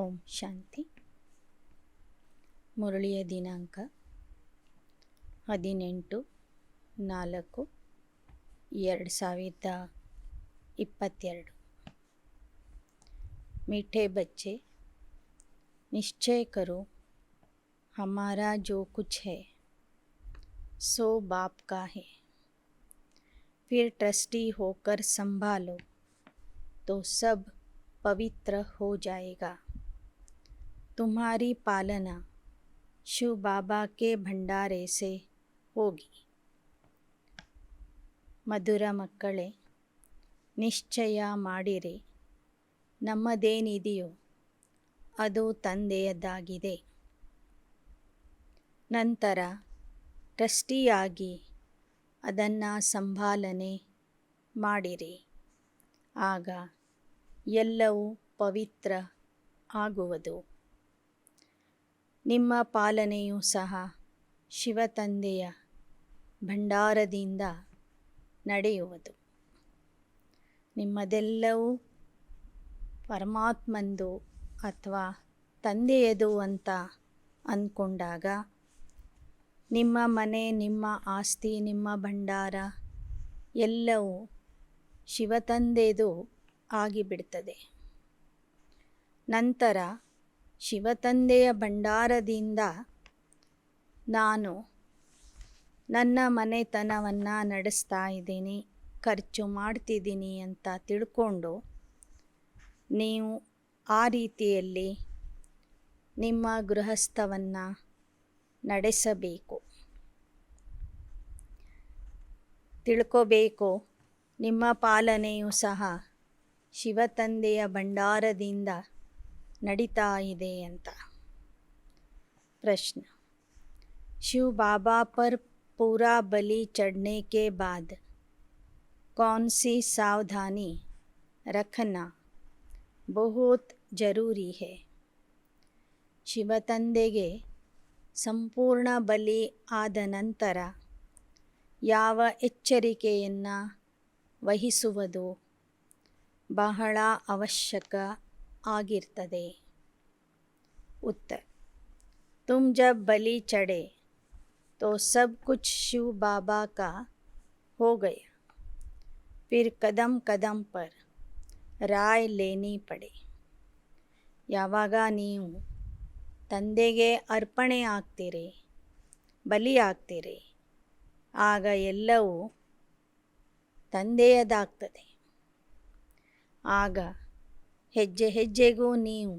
ಓಂ ಶಾಂತಿ. ಮುರಳಿಯ ದಿನಾಂಕ 18/4/2022. मीठे बच्चे, निश्चय करो हमारा जो कुछ है सो बाप का है। फिर ट्रस्टी होकर संभालो तो सब पवित्र हो जाएगा। तुम्हारी पालना शिव बाबा के भंडारे से होगी। ಮಧುರ ಮಕ್ಕಳೇ, ನಿಶ್ಚಯ ಮಾಡಿರಿ, ನಮ್ಮದೇನಿದೆಯೋ ಅದು ತಂದೆಯದ್ದಾಗಿದೆ. ನಂತರ ಟ್ರಸ್ಟಿಯಾಗಿ ಅದನ್ನು ಸಂಭಾಲನೆ ಮಾಡಿರಿ. ಆಗ ಎಲ್ಲವೂ ಪವಿತ್ರ ಆಗುವುದು. ನಿಮ್ಮ ಪಾಲನೆಯೂ ಸಹ ಶಿವತಂದೆಯ ಭಂಡಾರದಿಂದ ನಡೆಯುವುದು. ನಿಮ್ಮದೆಲ್ಲವೂ ಪರಮಾತ್ಮಂದು ಅಥವಾ ತಂದೆಯದು ಅಂತ ಅಂದ್ಕೊಂಡಾಗ ನಿಮ್ಮ ಮನೆ, ನಿಮ್ಮ ಆಸ್ತಿ, ನಿಮ್ಮ ಭಂಡಾರ ಎಲ್ಲವೂ ಶಿವತಂದೆದು ಆಗಿಬಿಡ್ತದೆ. ನಂತರ ಶಿವತಂದೆಯ ಭಂಡಾರದಿಂದ ನಾನು ನನ್ನ ಮನೆತನವನ್ನು ನಡೆಸ್ತಾ ಇದ್ದೀನಿ, ಖರ್ಚು ಮಾಡ್ತಿದ್ದೀನಿ ಅಂತ ತಿಳ್ಕೊಂಡು ನೀವು ಆ ರೀತಿಯಲ್ಲಿ ನಿಮ್ಮ ಗೃಹಸ್ಥವನ್ನು ನಡೆಸಬೇಕು. ತಿಳ್ಕೋಬೇಕು, ನಿಮ್ಮ ಪಾಲನೆಯೂ ಸಹ ಶಿವತಂದೆಯ ಭಂಡಾರದಿಂದ ನಡೀತಾ ಇದೆ ಅಂತ. प्रश्न: शिव बाबा पर पूरा बलि चढ़ने के बाद कौन सी सावधानी रखना बहुत जरूरी है? ಶಿವತಂದೆಗೆ ಸಂಪೂರ್ಣ ಬಲಿ ಆದ ನಂತರ ಯಾವ ಎಚ್ಚರಿಕೆಯನ್ನು ವಹಿಸುವುದು ಬಹಳ ಅವಶ್ಯಕ ಆಗಿರ್ತದೆ? उत्तर: तुम जब बलि चढ़े तो सब कुछ शिव बाबा का हो गया। फिर कदम कदम पर राय लेनी पड़े. ಯಾವಾಗ ನೀವು ತಂದೆಗೆ ಅರ್ಪಣೆ ಆಗ್ತೀರಿ, ಬಲಿ ಆಗ್ತೀರಿ, ಆಗ ಎಲ್ಲವೂ ತಂದೆಯದಾಗ್ತದೆ. ಆಗ ಹೆಜ್ಜೆ ಹೆಜ್ಜೆಗೂ ನೀವು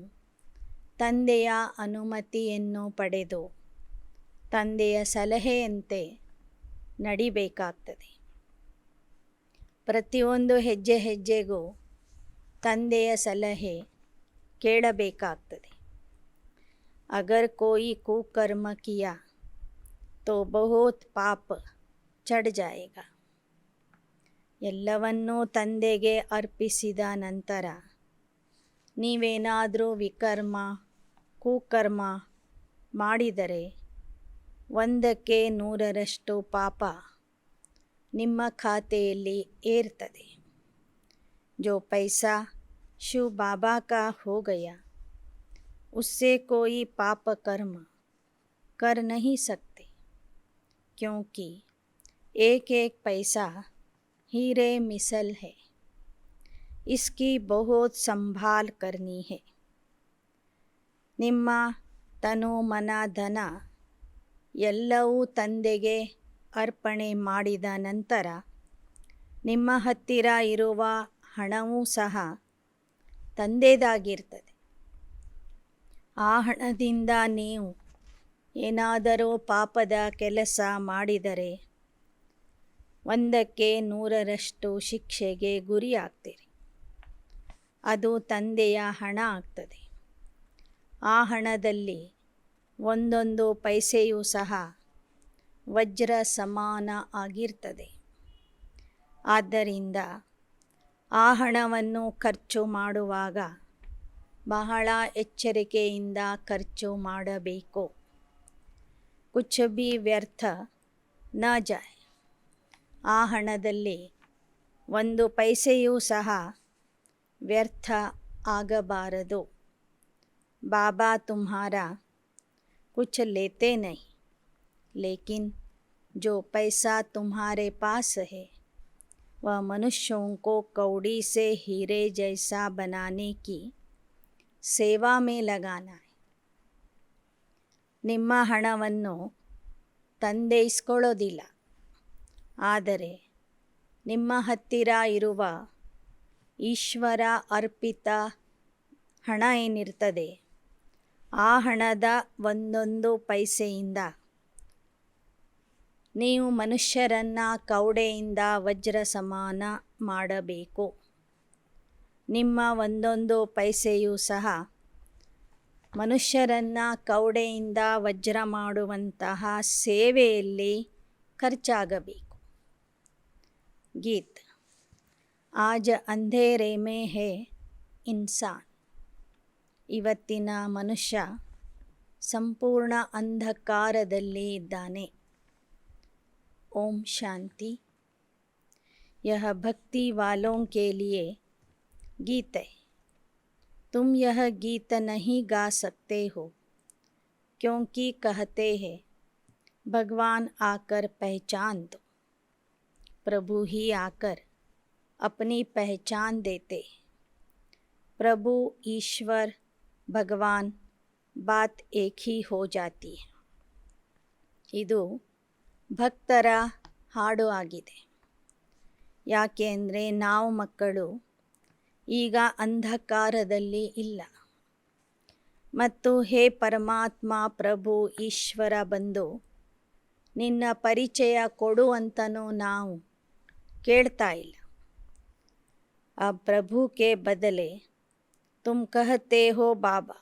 ತಂದೆಯ ಅನುಮತಿಯನ್ನು ಪಡೆದು ತಂದೆಯ ಸಲಹೆಯಂತೆ ನಡಿಬೇಕಾಗ್ತದೆ. ಪ್ರತಿಯೊಂದು ಹೆಜ್ಜೆ ಹೆಜ್ಜೆಗೂ ತಂದೆಯ ಸಲಹೆ ಕೇಳಬೇಕಾಗ್ತದೆ. ಅಗರ್ ಕೋಯಿ ಕುಕರ್ಮ ಕಿಯಾ ತೋ ಬಹುತ್ ಪಾಪ ಚढ़ ಜಾಯೇಗಾ. ಎಲ್ಲವನ್ನೂ ತಂದೆಗೆ ಅರ್ಪಿಸಿದ ನಂತರ ನೀವೇನಾದರೂ ವಿಕರ್ಮ, ಕುಕರ್ಮ ಮಾಡಿದರೆ 100ಕ್ಕೆ 100ರಷ್ಟು ಪಾಪ ನಿಮ್ಮ ಖಾತೆಯಲ್ಲಿ ಏರ್ತದೆ. जो पैसा शिव बाबा का हो गया उससे कोई पाप कर्म कर नहीं सकते, क्योंकि एक एक पैसा हीरे मिसल है. इसकी बहुत संभाल करनी है. ನಿಮ್ಮ ತನು, ಮನ, ಧನ ಎಲ್ಲವೂ ತಂದೆಗೆ ಅರ್ಪಣೆ ಮಾಡಿದ ನಂತರ ನಿಮ್ಮ ಹತ್ತಿರ ಇರುವ ಹಣವೂ ಸಹ ತಂದೆದಾಗಿರ್ತದೆ. ಆ ಹಣದಿಂದ ನೀವು ಏನಾದರೂ ಪಾಪದ ಕೆಲಸ ಮಾಡಿದರೆ 100ಕ್ಕೆ 100ರಷ್ಟು ಶಿಕ್ಷೆಗೆ ಗುರಿಯಾಗ್ತೀರಿ. ಅದು ತಂದೆಯ ಹಣ ಆಗ್ತದೆ. ಆ ಹಣದಲ್ಲಿ ಒಂದೊಂದು ಪೈಸೆಯೂ ಸಹ ವಜ್ರ ಸಮಾನ ಆಗಿರ್ತದೆ. ಆದ್ದರಿಂದ ಆ ಹಣವನ್ನು ಖರ್ಚು ಮಾಡುವಾಗ ಬಹಳ ಎಚ್ಚರಿಕೆಯಿಂದ ಖರ್ಚು ಮಾಡಬೇಕು. ಕುಛ ಭಿ ವ್ಯರ್ಥ ನ ಜಾಯ್. ಆ ಹಣದಲ್ಲಿ ಒಂದು ಪೈಸೆಯೂ ಸಹ ವ್ಯರ್ಥ ಆಗಬಾರದು. बाबा तुम्हारा कुछ लेते नहीं, लेकिन जो पैसा तुम्हारे पास है वह मनुष्यों को कौड़ी से हीरे जैसा बनाने की ಸೇವಾ में लगाना है. ನಿಮ್ಮ ಹಣವನ್ನು ತಂದೆ ಇಸ್ಕೊಳ್ಳೋದಿಲ್ಲ, ಆದರೆ ನಿಮ್ಮ ಹತ್ತಿರ ಇರುವ ಈಶ್ವರ ಅರ್ಪಿತ ಹಣ ಏನಿರ್ತದೆ ಆ ಹಣದ ಒಂದೊಂದು ಪೈಸೆಯಿಂದ ನೀವು ಮನುಷ್ಯರನ್ನು ಕೌಡೆಯಿಂದ ವಜ್ರ ಸಮಾನ ಮಾಡಬೇಕು. ನಿಮ್ಮ ಒಂದೊಂದು ಪೈಸೆಯೂ ಸಹ ಮನುಷ್ಯರನ್ನು ಕೌಡೆಯಿಂದ ವಜ್ರ ಮಾಡುವಂತಹ ಸೇವೆಯಲ್ಲಿ ಖರ್ಚಾಗಬೇಕು. ಗೀತ್. ಆಜ ಅಂಧೇರೆ ಮೇ ಹೇ ಇನ್ಸಾನ್. ಇವತ್ತಿನ ಮನುಷ್ಯ ಸಂಪೂರ್ಣ ಅಂಧಕಾರದಲ್ಲಿ ಇದ್ದಾನೆ. ಓಂ ಶಾಂತಿ. ಯಹ ಭಕ್ತಿ ವಾಲೋಂ ಕೆ ಲಿಯೆ गीत है. तुम यह गीत नहीं गा सकते हो क्योंकि कहते हैं भगवान आकर पहचान दो. प्रभु ही आकर अपनी पहचान देते. प्रभु ईश्वर भगवान बात एक ही हो जाती है. ಇದು ಭಕ್ತರ ಹಾಡು ಆಗಿದೆ. ಯಾಕೆ ಅಂದರೆ ನಾವು ಮಕ್ಕಳು ಈಗ ಅಂಧಕಾರದಲ್ಲಿ ಇಲ್ಲ ಮತ್ತು ಹೇ ಪರಮಾತ್ಮ ಪ್ರಭು ಈಶ್ವರ ಬಂದು ನಿನ್ನ ಪರಿಚಯ ಕೊಡು ಅಂತನೂ ನಾವು ಕೇಳ್ತಾ ಇಲ್ಲ. ಆ ಪ್ರಭು ಕೆ ಬದಲೆ ತುಮ್ ಕಹತೆ ಹೋ ಬಾಬಾ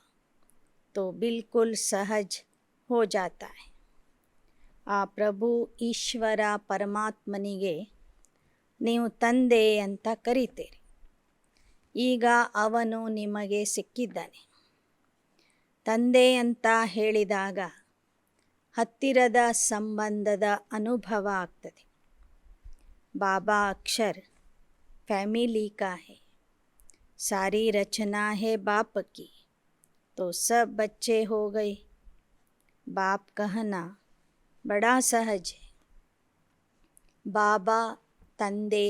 ತೋ ಬಿಲ್ಕುಲ್ ಸಹಜ್ ಹೋ ಜಾತಾ ಹೈ. ಆ ಪ್ರಭು ಈಶ್ವರ ಪರಮಾತ್ಮನಿಗೆ ನೀವು ತಂದೆ ಅಂತ ಕರೀತೀರಿ. ಈಗ ಅವನು ನಿಮಗೆ ಸಿಕ್ಕಿದ್ದಾನೆ. ತಂದೆ ಅಂತ ಹೇಳಿದಾಗ ಹತ್ತಿರದ ಸಂಬಂಧದ ಅನುಭವ ಆಗ್ತದೆ. ಬಾಬಾ ಅಕ್ಷರ್ ಫ್ಯಾಮಿಲಿ ಕಾ ಹೈ, ಸಾರಿ ರಚನಾ ಹೈ ಬಾಪ್ ಕಿ, तो सब बच्चे हो गए. बाप कहना बड़ा सहज है. ಬಾಬಾ ತಂದೆ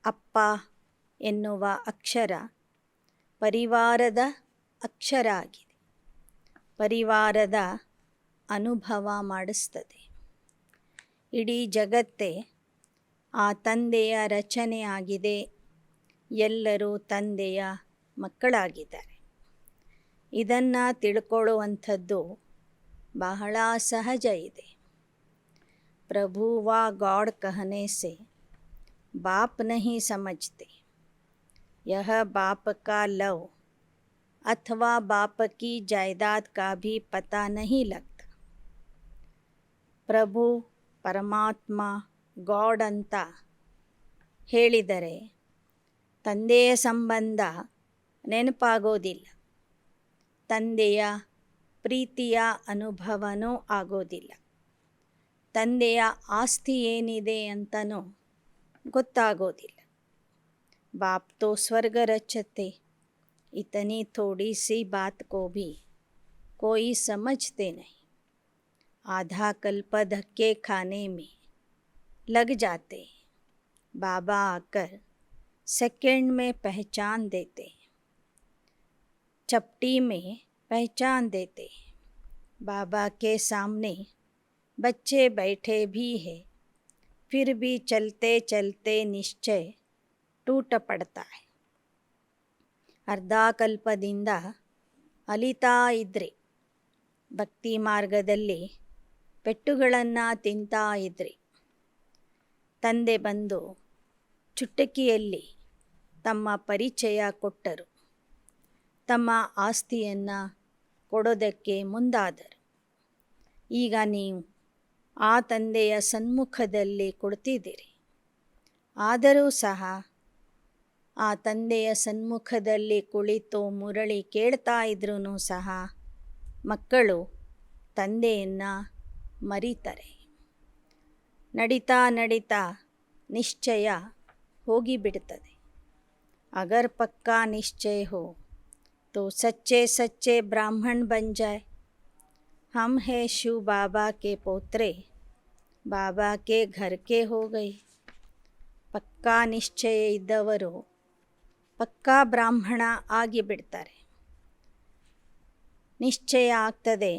ಅಪ್ಪ ಎನ್ನುವ ಅಕ್ಷರ ಪರಿವಾರದ ಅಕ್ಷರ ಆಗಿದೆ. ಪರಿವಾರದ ಅನುಭವ ಮಾಡಿಸ್ತದೆ. ಇಡೀ ಜಗತ್ತೇ ಆ ತಂದೆಯ ರಚನೆ ಆಗಿದೆ. ಎಲ್ಲರೂ ತಂದೆಯ ಮಕ್ಕಳಾಗಿದ್ದಾರೆ. ಇದನ್ನು ತಿಳ್ಕೊಳ್ಳುವಂಥದ್ದು ಬಹಳ ಸಹಜ ಇದೆ. ಪ್ರಭು ವಾ ಗॉड कहने से बाप नहीं समझते. यह बाप का लव अथवा बाप की जायदाद का भी पता नहीं लगता. ಪ್ರಭು ಪರಮಾತ್ಮ ಗಾಡ್ ಅಂತ ಹೇಳಿದರೆ ತಂದೆಯ ಸಂಬಂಧ ನೆನಪಾಗೋದಿಲ್ಲ. ತಂದೆಯ ಪ್ರೀತಿಯ ಅನುಭವನೂ ಆಗೋದಿಲ್ಲ. ತಂದೆಯ ಆಸ್ತಿ ಏನಿದೆ ಅಂತನೂ ಗೊತ್ತಾಗೋದಿಲ್ಲ. बाप तो स्वर्ग रचते, इतनी थोड़ी सी बात को भी कोई समझते नहीं. आधा कल्प धक्के खाने में लग जाते. बाबा आकर सेकंड में पहचान देते, चपटी में पहचान देते. बाबा के सामने बच्चे बैठे भी हैं, फिर भी चलते चलते निश्चय ಟೂಟ ಪಡ್ತಾ. ಅರ್ಧ ಕಲ್ಪದಿಂದ ಅಲಿತಾ ಇದ್ರಿ. ಭಕ್ತಿ ಮಾರ್ಗದಲ್ಲಿ ಪೆಟ್ಟುಗಳನ್ನು ತಿಂತಾ ಇದ್ರಿ. ತಂದೆ ಬಂದು ಚುಟಕಿಯಲ್ಲಿ ತಮ್ಮ ಪರಿಚಯ ಕೊಟ್ಟರು. ತಮ್ಮ ಆಸ್ತಿಯನ್ನು ಕೊಡೋದಕ್ಕೆ ಮುಂದಾದರು. ಈಗ ನೀವು ಆ ತಂದೆಯ ಸನ್ಮುಖದಲ್ಲಿ ಕೊಡ್ತಿದ್ದೀರಿ. ಆದರೂ ಸಹ ಆ ತಂದೆಯ ಸನ್ಮುಖದಲ್ಲಿ ಕುಳಿತು ಮುರಳಿ ಕೇಳ್ತಾ ಇದ್ರೂ ಸಹ ಮಕ್ಕಳು ತಂದೆಯನ್ನು ಮರೀತಾರೆ. ನಡೀತಾ ನಡೀತಾ ನಿಶ್ಚಯ ಹೋಗಿಬಿಡ್ತದೆ. ಅಗರ್ ಪಕ್ಕಾ ನಿಶ್ಚಯ ಹೋ तो सच्चे सच्चे ब्राह्मण बन जाए। हम हैं शिव बाबा के पोत्रे, बाबा के घर के हो गए। ಪಕ್ಕಾ ನಿಶ್ಚಯ ಇದ್ದವರು ಪಕ್ಕಾ ಬ್ರಾಹ್ಮಣ ಆಗಿಬಿಡ್ತಾರೆ. ನಿಶ್ಚಯ ಆಗ್ತದೆ,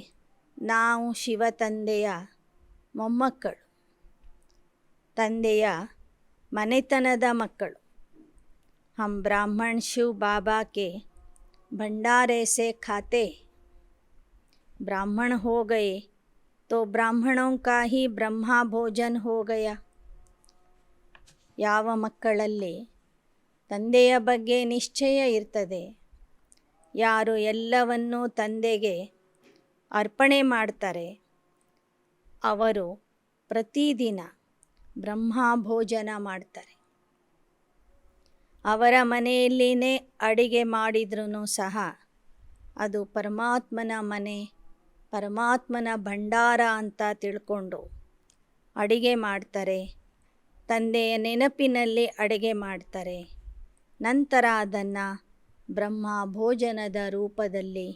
ನಾವು ಶಿವ ತಂದೆಯ ಮೊಮ್ಮಕ್ಕಳು, ತಂದೆಯ ಮನೆತನದ ಮಕ್ಕಳು. हम ब्राह्मण शिव बाबा के भंडारे से खाते। ब्राह्मण हो गए तो ब्राह्मणों का ही ब्रह्मा भोजन हो गया. ಯಾವ ಮಕ್ಕಳಲ್ಲಿ ತಂದೆಯ ಬಗ್ಗೆ ನಿಶ್ಚಯ ಇರ್ತದೆ, ಯಾರು ಎಲ್ಲವನ್ನೂ ತಂದೆಗೆ ಅರ್ಪಣೆ ಮಾಡ್ತಾರೆ, ಅವರು ಪ್ರತಿದಿನ ಬ್ರಹ್ಮ ಭೋಜನ ಮಾಡ್ತಾರೆ. ಅವರ ಮನೆಯಲ್ಲಿನೇ ಅಡಿಗೆ ಮಾಡಿದ್ರೂ ಸಹ ಅದು ಪರಮಾತ್ಮನ ಮನೆ, ಪರಮಾತ್ಮನ ಭಂಡಾರ ಅಂತ ತಿಳ್ಕೊಂಡು ಅಡಿಗೆ ಮಾಡ್ತಾರೆ. ತಂದೆಯ ನೆನಪಿನಲ್ಲಿ ಅಡಿಗೆ ಮಾಡ್ತಾರೆ. ನಂತರ ಅದನ್ನು ಬ್ರಹ್ಮ ಭೋಜನದ ರೂಪದಲ್ಲಿ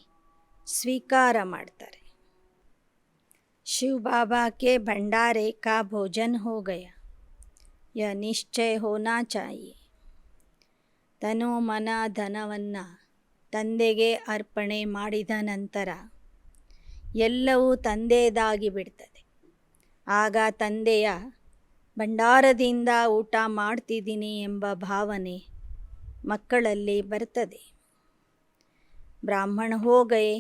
ಸ್ವೀಕಾರ ಮಾಡ್ತಾರೆ. शिव बाबा के भंडारे का भोजन हो गया, यह निश्चय होना चाहिए. ತನು ಮನ ಧನವನ್ನು ತಂದೆಗೆ ಅರ್ಪಣೆ ಮಾಡಿದ ನಂತರ ಎಲ್ಲವೂ ತಂದೆಯದಾಗಿ ಬಿಡ್ತದೆ. ಆಗ ತಂದೆಯ ಭಂಡಾರದಿಂದ ಊಟ ಮಾಡ್ತಿದ್ದೀನಿ ಎಂಬ ಭಾವನೆ ಮಕ್ಕಳಲ್ಲಿ ಬರ್ತದೆ. ಬ್ರಾಹ್ಮಣ ಹೋ ಗಯೆ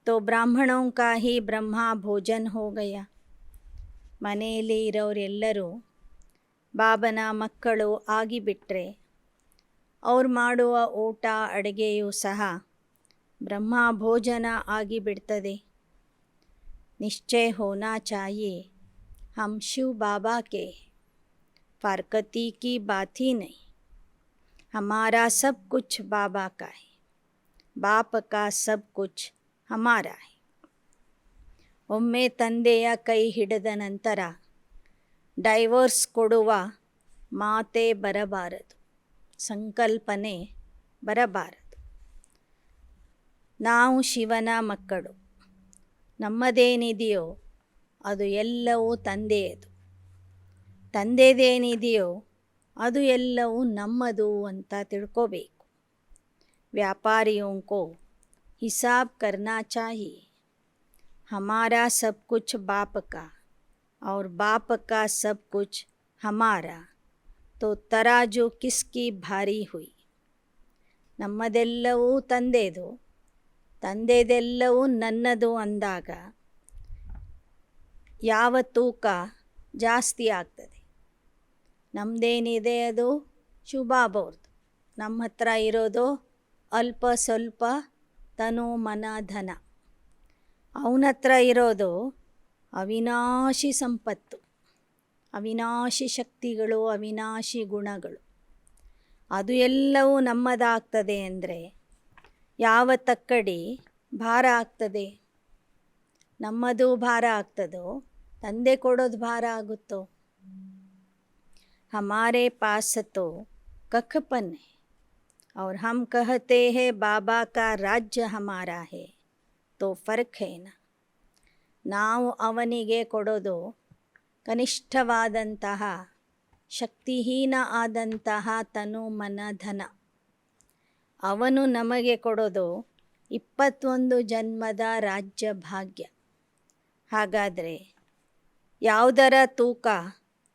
तो ಬ್ರಾಹ್ಮಣೋं का ही ಬ್ರಹ್ಮ ಭೋಜನ್ ಹೋ ಗಯಾ. ಮನೆಯಲ್ಲಿ ಇರೋರೆಲ್ಲರೂ ಬಾಬನ ಮಕ್ಕಳು ಆಗಿಬಿಟ್ರೆ ಅವ್ರು ಮಾಡುವ ಊಟ ಅಡುಗೆಯೂ ಸಹ ಬ್ರಹ್ಮ ಭೋಜನ ಆಗಿಬಿಡ್ತದೆ. ನಿಶ್ಚಯ ಹೋನಾ ಚಾಹಿಯೆ, हम शिव बाबा के फारकती की बात ही नहीं. हमारा सब कुछ बाबा का है, बाप का सब कुछ हमारा है. ಒಮ್ಮೆ ತಂದೆಯ ಕೈ ಹಿಡಿದ ನಂತರ ಡೈವೋರ್ಸ್ ಕೊಡುವ ಮಾತೇ ಬರಬಾರದು, ಸಂಕಲ್ಪನೆ ಬರಬಾರದು. ನಾವು ಶಿವನ ಮಕ್ಕಳು, ನಮ್ಮದೇನಿದೆಯೋ ಅದು ಎಲ್ಲವೂ ತಂದೆಯದು, ತಂದೆದೇನಿದೆಯೋ ಅದು ಎಲ್ಲವೂ ನಮ್ಮದು ಅಂತ ತಿಳ್ಕೋಬೇಕು. ವ್ಯಾಪಾರಿयों को हिसाब करना चाहिए. हमारा सब कुछ बाप का और बाप का सब कुछ हमारा, तो तराजू किसकी भारी हुई. ನಮ್ಮದೆಲ್ಲವೂ ತಂದೆದು, ತಂದೆದೆಲ್ಲವೂ ನನ್ನದು ಅಂದಾಗ ಯಾವ ತೂಕ ಜಾಸ್ತಿ ಆಗ್ತದೆ. ನಮ್ಮದೇನಿದೆ ಅದು ಶಿವಬಾಬವ್ರದ್ದು, ನಮ್ಮ ಹತ್ರ ಇರೋದು ಅಲ್ಪ ಸ್ವಲ್ಪ ತನು ಮನ ಧನ. ಅವನ ಹತ್ರ ಇರೋದು ಅವಿನಾಶಿ ಸಂಪತ್ತು, ಅವಿನಾಶಿ ಶಕ್ತಿಗಳು, ಅವಿನಾಶಿ ಗುಣಗಳು. ಅದು ಎಲ್ಲವೂ ನಮ್ಮದಾಗ್ತದೆ ಅಂದರೆ ಯಾವ ತಕ್ಕಡಿ ಭಾರ ಆಗ್ತದೆ? ನಮ್ಮದು ಭಾರ ಆಗ್ತದೋ ತಂದೆ ಕೊಡೋದು ಭಾರ ಆಗುತ್ತೋ? हमारे पास तो कखपन है और हम कहते हैं बाबा का राज्य हमारा है, तो फर्क है ना. ನಾವು ಅವನಿಗೆ ಕೊಡೋದು ಕನಿಷ್ಠವಾದಂತಹ ಶಕ್ತಿಹೀನ ಆದಂತಹ ತನು ಮನ ಧನ. ಅವನು ನಮಗೆ ಕೊಡೋದು 21 ಜನ್ಮದ ರಾಜ್ಯ ಭಾಗ್ಯ. ಹಾಗಾದರೆ ಯಾವುದರ ತೂಕ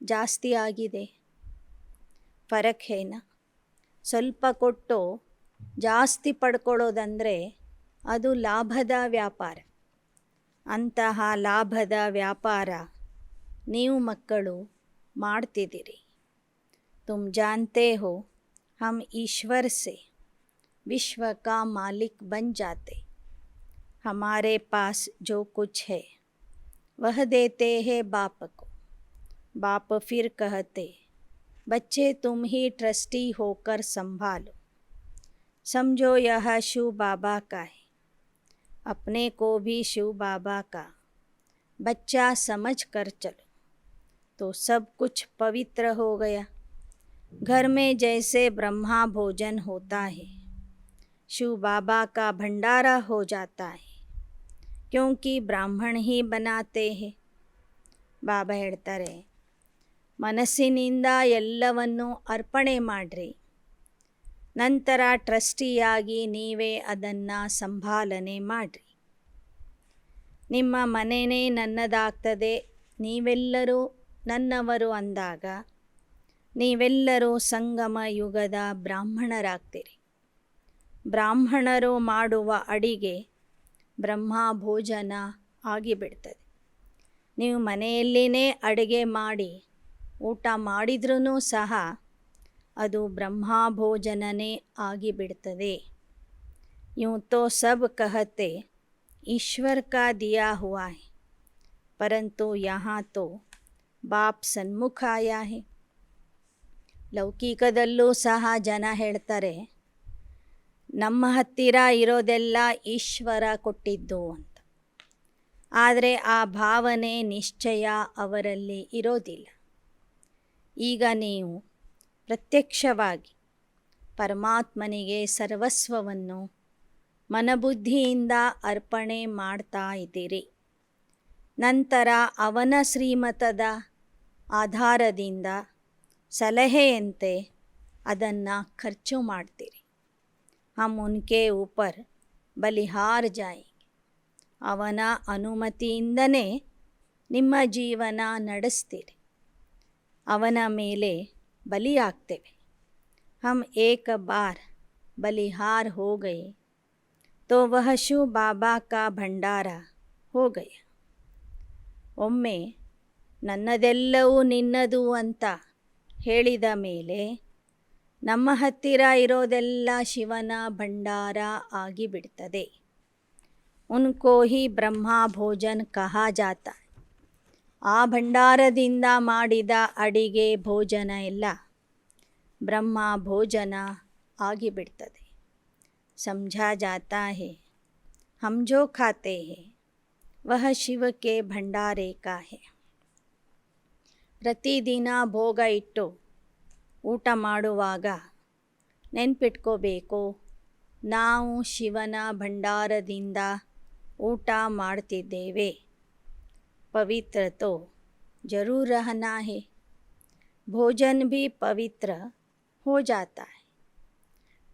ಜಾಸ್ತಿ ಆಗಿದೆ? ಫರಕ್ ಹೇನ? ಸ್ವಲ್ಪ ಕೊಟ್ಟು ಜಾಸ್ತಿ ಪಡ್ಕೊಳ್ಳೋದಂದರೆ ಅದು ಲಾಭದ ವ್ಯಾಪಾರ. ಅಂತಹ ಲಾಭದ ವ್ಯಾಪಾರ ನೀವು ಮಕ್ಕಳು ಮಾಡ್ತಿದ್ದೀರಿ. तुम जानते हो हम ईश्वर से विश्व का मालिक बन जाते. हमारे पास जो कुछ है वह देते हैं बाप को. बाप फिर कहते, बच्चे तुम ही ट्रस्टी होकर संभालो. समझो यह शिव बाबा का है, अपने को भी शिव बाबा का बच्चा समझ कर चलो, तो सब कुछ पवित्र हो गया. घर में जैसे ब्रह्मा भोजन होता है, शिव बाबा का भंडारा हो जाता है, क्योंकि ब्राह्मण ही बनाते हैं. ಬಾಬಾ ಹೇಳ್ತಾರೆ, ಮನಸ್ಸಿನಿಂದ ಎಲ್ಲವನ್ನೂ ಅರ್ಪಣೆ ಮಾಡ್ರಿ, ನಂತರ ಟ್ರಸ್ಟಿಯಾಗಿ ನೀವೇ ಅದನ್ನು ಸಂಭಾಲನೆ ಮಾಡಿರಿ. ನಿಮ್ಮ ಮನೆಯೇ ನನ್ನದಾಗ್ತದೆ, ನೀವೆಲ್ಲರೂ ನನ್ನವರು ಅಂದಾಗ ನೀವೆಲ್ಲರೂ ಸಂಗಮ ಯುಗದ ಬ್ರಾಹ್ಮಣರಾಗ್ತೀರಿ. ಬ್ರಾಹ್ಮಣರು ಮಾಡುವ ಅಡಿಗೆ ಬ್ರಹ್ಮ ಭೋಜನ ಆಗಿಬಿಡ್ತದೆ. ನೀವು ಮನೆಯಲ್ಲಿಯೇ ಅಡುಗೆ ಮಾಡಿ ಊಟ ಮಾಡಿದ್ರೂ ಸಹ ಅದು ಬ್ರಹ್ಮ ಭೋಜನನೇ ಆಗಿಬಿಡ್ತದೆ. यूं तो सब कहते ईश्वर का दिया हुआ है, परंतु यहाँ तो बाप सन्मुख आया है. ಲೌಕಿಕದಲ್ಲೂ ಸಹ ಜನ ಹೇಳ್ತಾರೆ, ನಮ್ಮ ಹತ್ತಿರ ಇರೋದೆಲ್ಲ ಈಶ್ವರ ಕೊಟ್ಟಿದ್ದು ಅಂತ. ಆದರೆ ಆ ಭಾವನೆ ನಿಶ್ಚಯ ಅವರಲ್ಲಿ ಇರೋದಿಲ್ಲ. ಈಗ ನೀವು ಪ್ರತ್ಯಕ್ಷವಾಗಿ ಪರಮಾತ್ಮನಿಗೆ ಸರ್ವಸ್ವವನ್ನು ಮನಬುದ್ಧಿಯಿಂದ ಅರ್ಪಣೆ ಮಾಡ್ತಾ ಇದ್ದೀರಿ. ನಂತರ ಅವನ ಶ್ರೀಮತದ ಆಧಾರದಿಂದ ಸಲಹೆಯಂತೆ ಅದನ್ನು ಖರ್ಚು ಮಾಡ್ತೀರಿ. ಹಮ್ ಉನ್ಕೆ ಊಪರ್ ಬಲಿಹಾರ್ ಜಾಯೇಂಗೆ. ಅವನ ಅನುಮತಿಯಿಂದನೇ ನಿಮ್ಮ ಜೀವನ ನಡೆಸ್ತೀರಿ. ಅವನ ಮೇಲೆ ಬಲಿಯಾಗ್ತೇವೆ. हम एक बार बलिहार हो गए तो वह शिव बाबा का भंडारा हो गया. ಒಮ್ಮೆ ನನ್ನದೆಲ್ಲವೂ ನಿನ್ನದು ಅಂತ ಹೇಳಿದ ಮೇಲೆ ನಮ್ಮ ಹತ್ತಿರ ಇರೋದೆಲ್ಲ ಶಿವನ ಭಂಡಾರ ಆಗಿಬಿಡ್ತದೆ. ಉನ್ಕೋ ಹಿ ಬ್ರಹ್ಮ ಭೋಜನ್ ಕಹಾ ಜಾತ. ಆ ಭಂಡಾರದಿಂದ ಮಾಡಿದ ಅಡಿಗೆ ಭೋಜನ ಎಲ್ಲ ಬ್ರಹ್ಮ ಭೋಜನ ಆಗಿಬಿಡ್ತದೆ. समझा जाता है हम जो खाते हैं वह शिव के भंडारे का है. ಪ್ರತಿದಿನ ಭೋಗ ಇಟ್ಟು ಊಟ ಮಾಡುವಾಗ ನೆನ್ಪಿಟ್ಕೋಬೇಕು, ನಾವು ಶಿವನ ಭಂಡಾರದಿಂದ ಊಟ ಮಾಡ್ತಿದ್ದೇವೆ. पवित्र तो जरूर रहना है. भोजन भी पवित्र हो जाता है,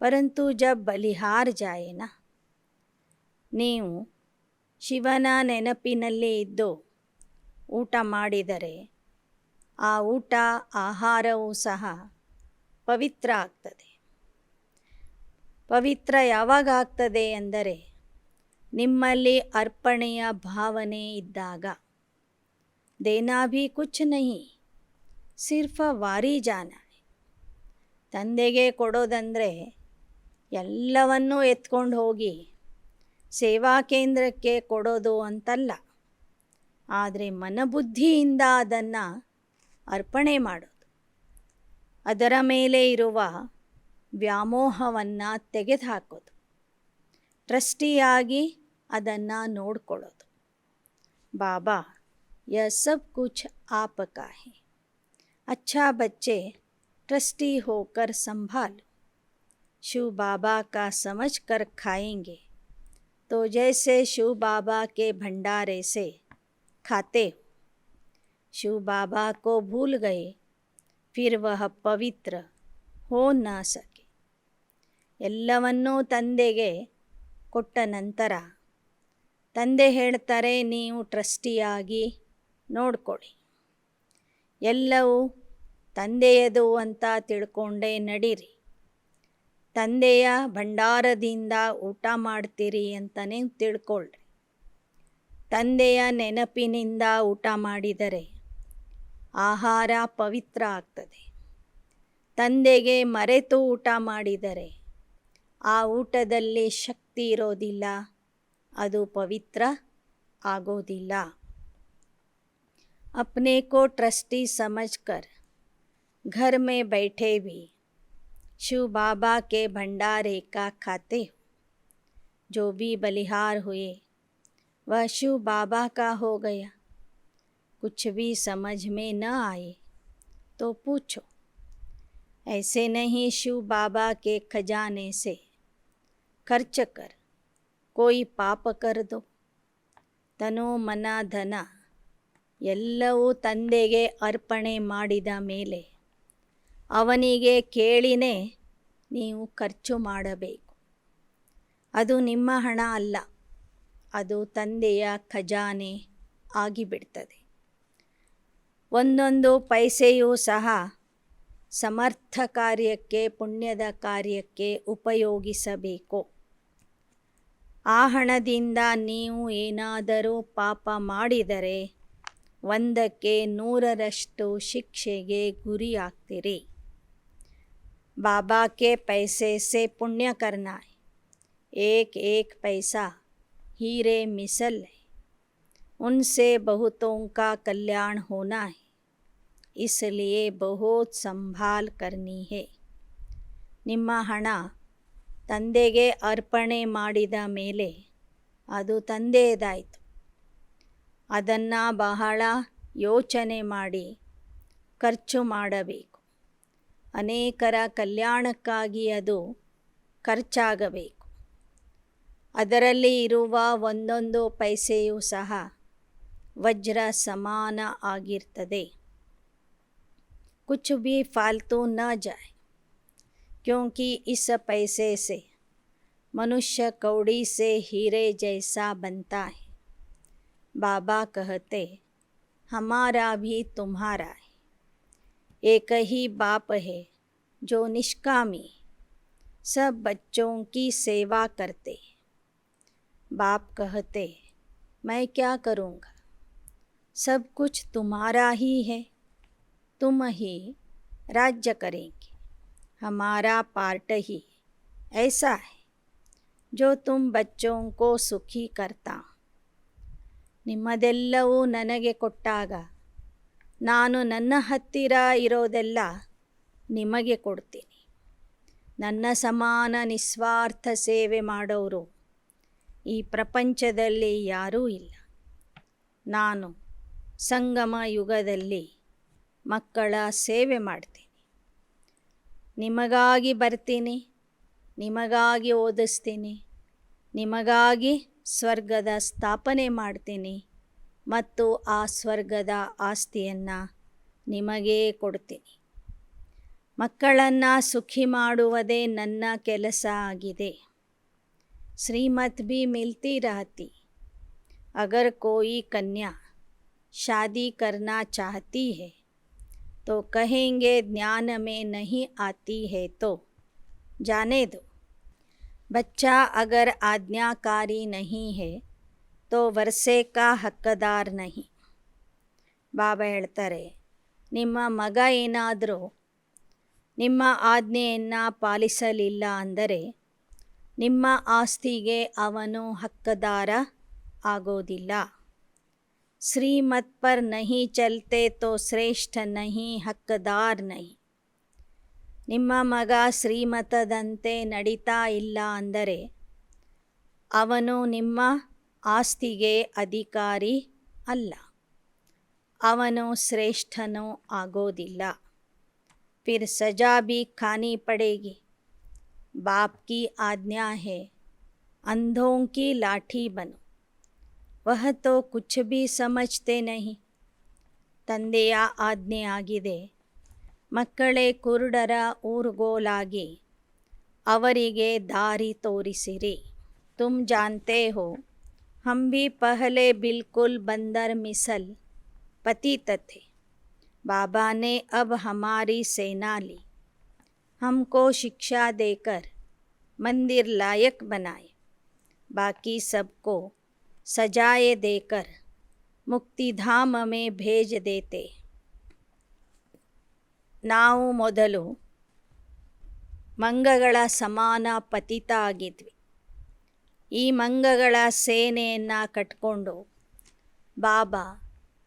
परंतु जब बलिहार जाए ना, ನೀವು ಶಿವನ ನೆನಪಿನಲ್ಲಿ ಇದ್ದು ಊಟ ಮಾಡಿದರೆ ಆ ಊಟ ಆಹಾರವೂ ಸಹ ಪವಿತ್ರ ಆಗ್ತದೆ. ಪವಿತ್ರ ಯಾವಾಗ ಆಗ್ತದೆ ಅಂದರೆ ನಿಮ್ಮಲ್ಲಿ ಅರ್ಪಣೆಯ ಭಾವನೆ ಇದ್ದಾಗ. ದೇನಾ ಭಿ ಕುಚ್ ನಹಿ, ಸಿರ್ಫ್ ವಾರಿ ಜಾನ. ತಂದೆಗೆ ಕೊಡೋದಂದರೆ ಎಲ್ಲವನ್ನೂ ಎತ್ಕೊಂಡು ಹೋಗಿ ಸೇವಾ ಕೇಂದ್ರಕ್ಕೆ ಕೊಡೋದು ಅಂತಲ್ಲ, ಆದರೆ ಮನಬುದ್ಧಿಯಿಂದ ಅದನ್ನು ಅರ್ಪಣೆ ಮಾಡೋದು. ಅದರ ಮೇಲೆ ಇರುವ ವ್ಯಾಮೋಹವನ್ನು ತೆಗೆದುಹಾಕೋದು, ಟ್ರಸ್ಟಿಯಾಗಿ ಅದನ್ನು ನೋಡ್ಕೊಳ್ಳೋದು. ಬಾಬಾ यह सब कुछ आपका है. अच्छा बच्चे ट्रस्टी होकर संभालो. शिव बाबा का समझ कर खाएंगे तो जैसे शिव बाबा के भंडारे से खाते हो. शिव बाबा को भूल गए फिर वह पवित्र हो न सके. ಎಲ್ಲವನ್ನೂ ತಂದೆಗೆ ಕೊಟ್ಟ ನಂತರ ತಂದೆ ಹೇಳ್ತಾರೆ, ನೀವು ಟ್ರಸ್ಟಿಯಾಗಿ ನೋಡ್ಕೊಳ್ಳಿ, ಎಲ್ಲವೂ ತಂದೆಯದು ಅಂತ ತಿಳ್ಕೊಂಡೇ ನಡೀರಿ. ತಂದೆಯ ಭಂಡಾರದಿಂದ ಊಟ ಮಾಡ್ತೀರಿ ಅಂತಲೇ ತಿಳ್ಕೊಳ್ರಿ. ತಂದೆಯ ನೆನಪಿನಿಂದ ಊಟ ಮಾಡಿದರೆ ಆಹಾರ ಪವಿತ್ರ ಆಗ್ತದೆ. ತಂದೆಗೆ ಮರೆತು ಊಟ ಮಾಡಿದರೆ ಆ ಊಟದಲ್ಲಿ ಶಕ್ತಿ ಇರೋದಿಲ್ಲ, ಅದು ಪವಿತ್ರ ಆಗೋದಿಲ್ಲ. अपने को ट्रस्टी समझकर घर में बैठे भी शिव बाबा के भंडारे का खाते हो. जो भी बलिहार हुए वह शिव बाबा का हो गया. कुछ भी समझ में न आए तो पूछो. ऐसे नहीं शिव बाबा के खजाने से ಖರ್ಚ ಕರ್, ಕೋಯಿ ಪಾಪ ಕರ್ ದೋ. ತನು ಮನ ಧನ ಎಲ್ಲವೂ ತಂದೆಗೆ ಅರ್ಪಣೆ ಮಾಡಿದ ಮೇಲೆ ಅವನಿಗೆ ಕೇಳಿನೇ ನೀವು ಖರ್ಚು ಮಾಡಬೇಕು. ಅದು ನಿಮ್ಮ ಹಣ ಅಲ್ಲ, ಅದು ತಂದೆಯ ಖಜಾನೆ ಆಗಿಬಿಡ್ತದೆ. ಒಂದೊಂದು ಪೈಸೆಯೂ ಸಹ ಸಮರ್ಥ ಕಾರ್ಯಕ್ಕೆ, ಪುಣ್ಯದ ಕಾರ್ಯಕ್ಕೆ ಉಪಯೋಗಿಸಬೇಕು. ಆ ಹಣದಿಂದ ನೀವು ಏನಾದರೂ ಪಾಪ ಮಾಡಿದರೆ 100ಕ್ಕೆ 100ರಷ್ಟು ಶಿಕ್ಷೆಗೆ ಗುರಿಯಾಗ್ತೀರಿ. बाबा के पैसे से पुण्य करना है, एक एक पैसा हीरे मिसल है, उनसे बहुतों का कल्याण होना है, इसलिए बहुत संभाल करनी है. ನಿಮ್ಮ ಹಣ ತಂದೆಗೆ ಅರ್ಪಣೆ ಮಾಡಿದ ಮೇಲೆ ಅದು ತಂದೆಯದಾಯಿತು. ಅದನ್ನು ಬಹಳ ಯೋಚನೆ ಮಾಡಿ ಖರ್ಚು ಮಾಡಬೇಕು. ಅನೇಕರ ಕಲ್ಯಾಣಕ್ಕಾಗಿ ಅದು ಖರ್ಚಾಗಬೇಕು. ಅದರಲ್ಲಿ ಇರುವ ಒಂದೊಂದು ಪೈಸೆಯೂ ಸಹ ವಜ್ರ ಸಮಾನ ಆಗಿರ್ತದೆ. ಕುಚ್ ಭಿ ಫಾಲ್ತು ನ ಜಾಯ್, ಕ್ಯೋಂಕಿ ಇಸ್ ಪೈಸೆ ಸೆ ಮನುಷ್ಯ ಕೌಡಿ ಸೆ ಹೀರೆ ಜೈಸಾ बनता है. बाबा कहते हमारा भी तुम्हारा है, एक ही बाप है जो निष्कामी सब बच्चों की सेवा करते. बाप कहते मैं क्या करूँगा, सब कुछ तुम्हारा ही है, तुम ही राज्य करेंगे, हमारा पार्ट ही ऐसा है जो तुम बच्चों को सुखी करता. ನಿಮ್ಮದೆಲ್ಲವೂ ನನಗೆ ಕೊಟ್ಟಾಗ ನಾನು ನನ್ನ ಹತ್ತಿರ ಇರೋದೆಲ್ಲ ನಿಮಗೆ ಕೊಡ್ತೀನಿ. ನನ್ನ ಸಮಾನ ನಿಸ್ವಾರ್ಥ ಸೇವೆ ಮಾಡೋರು ಈ ಪ್ರಪಂಚದಲ್ಲಿ ಯಾರೂ ಇಲ್ಲ. ನಾನು ಸಂಗಮ ಯುಗದಲ್ಲಿ ಮಕ್ಕಳ ಸೇವೆ ಮಾಡ್ತೀನಿ. ನಿಮಗಾಗಿ ಬರ್ತೀನಿ, ನಿಮಗಾಗಿ ಓದಿಸ್ತೀನಿ, ನಿಮಗಾಗಿ ಸ್ವರ್ಗದ ಸ್ಥಾಪನೆ ಮಾಡ್ತೀನಿ ಮತ್ತು ಆ ಸ್ವರ್ಗದ ಆಸ್ತಿಯನ್ನು ನಿಮಗೇ ಕೊಡ್ತೀನಿ. ಮಕ್ಕಳನ್ನು ಸುಖಿ ಮಾಡುವುದೇ ನನ್ನ ಕೆಲಸ ಆಗಿದೆ. ಶ್ರೀಮತ್ ಭಿ ಮಿಲ್ತಿ ರಹತಿ. ಅಗರ್ ಕೋಯಿ ಕನ್ಯಾ ಶಾದಿ ಕರ್ನಾ ಚಾಹತಿ ಹೈ तो कहेंगे ज्ञान में नहीं आती है तो जाने दो. बच्चा अगर आज्ञाकारी नहीं है तो वर्षे का हकदार नहीं. ಬಾಬಾ ಹೇಳ್ತಾರೆ, ನಿಮ್ಮ ಮಗ ಏನಾದರೂ ನಿಮ್ಮ ಆಜ್ಞೆಯನ್ನು ಪಾಲಿಸಲಿಲ್ಲ ಅಂದರೆ ನಿಮ್ಮ ಆಸ್ತಿಗೆ ಅವನು ಹಕ್ಕದಾರ ಆಗೋದಿಲ್ಲ. ಶ್ರೀಮತ್ ಪರ್ ನಹಿ ಚಲ್ತೆ ತೋ ಶ್ರೇಷ್ಠ ನಹಿ ಹಕ್ಕದಾರ್ ನಹಿ. ನಿಮ್ಮ ಮಗ ಶ್ರೀಮತದಂತೆ ನಡೀತಾ ಇಲ್ಲ ಅಂದರೆ ಅವನು ನಿಮ್ಮ ಆಸ್ತಿಗೆ ಅಧಿಕಾರಿ ಅಲ್ಲ, ಅವನು ಶ್ರೇಷ್ಠನೂ ಆಗೋದಿಲ್ಲ. फिर सजा भी खानी पड़ेगी. बाप की आज्ञा है अंधों की लाठी बनो, वह तो कुछ भी समझते नहीं. ತಂದೆಯ ಆಜ್ಞೆ ಆಗಿದೆ, ಮಕ್ಕಳೇ ಕುರುಡರ ಊರುಗೋಲಾಗಿ ಅವರಿಗೆ ದಾರಿ ತೋರಿಸಿರಿ. तुम जानते हो हम भी पहले बिल्कुल बंदर मिसल पतित थे. बाबा ने अब हमारी सेना ली, हमको शिक्षा देकर मंदिर लायक बनाए, बाकी सबको सजाए देकर मुक्तिधाम में भेज देते. ನಾವು ಮೊದಲು ಮಂಗಗಳ ಸಮಾನ ಪತಿತ ಆಗಿದ್ವಿ. ಈ ಮಂಗಗಳ ಸೇನೆಯನ್ನು ಕಟ್ಕೊಂಡು ಬಾಬಾ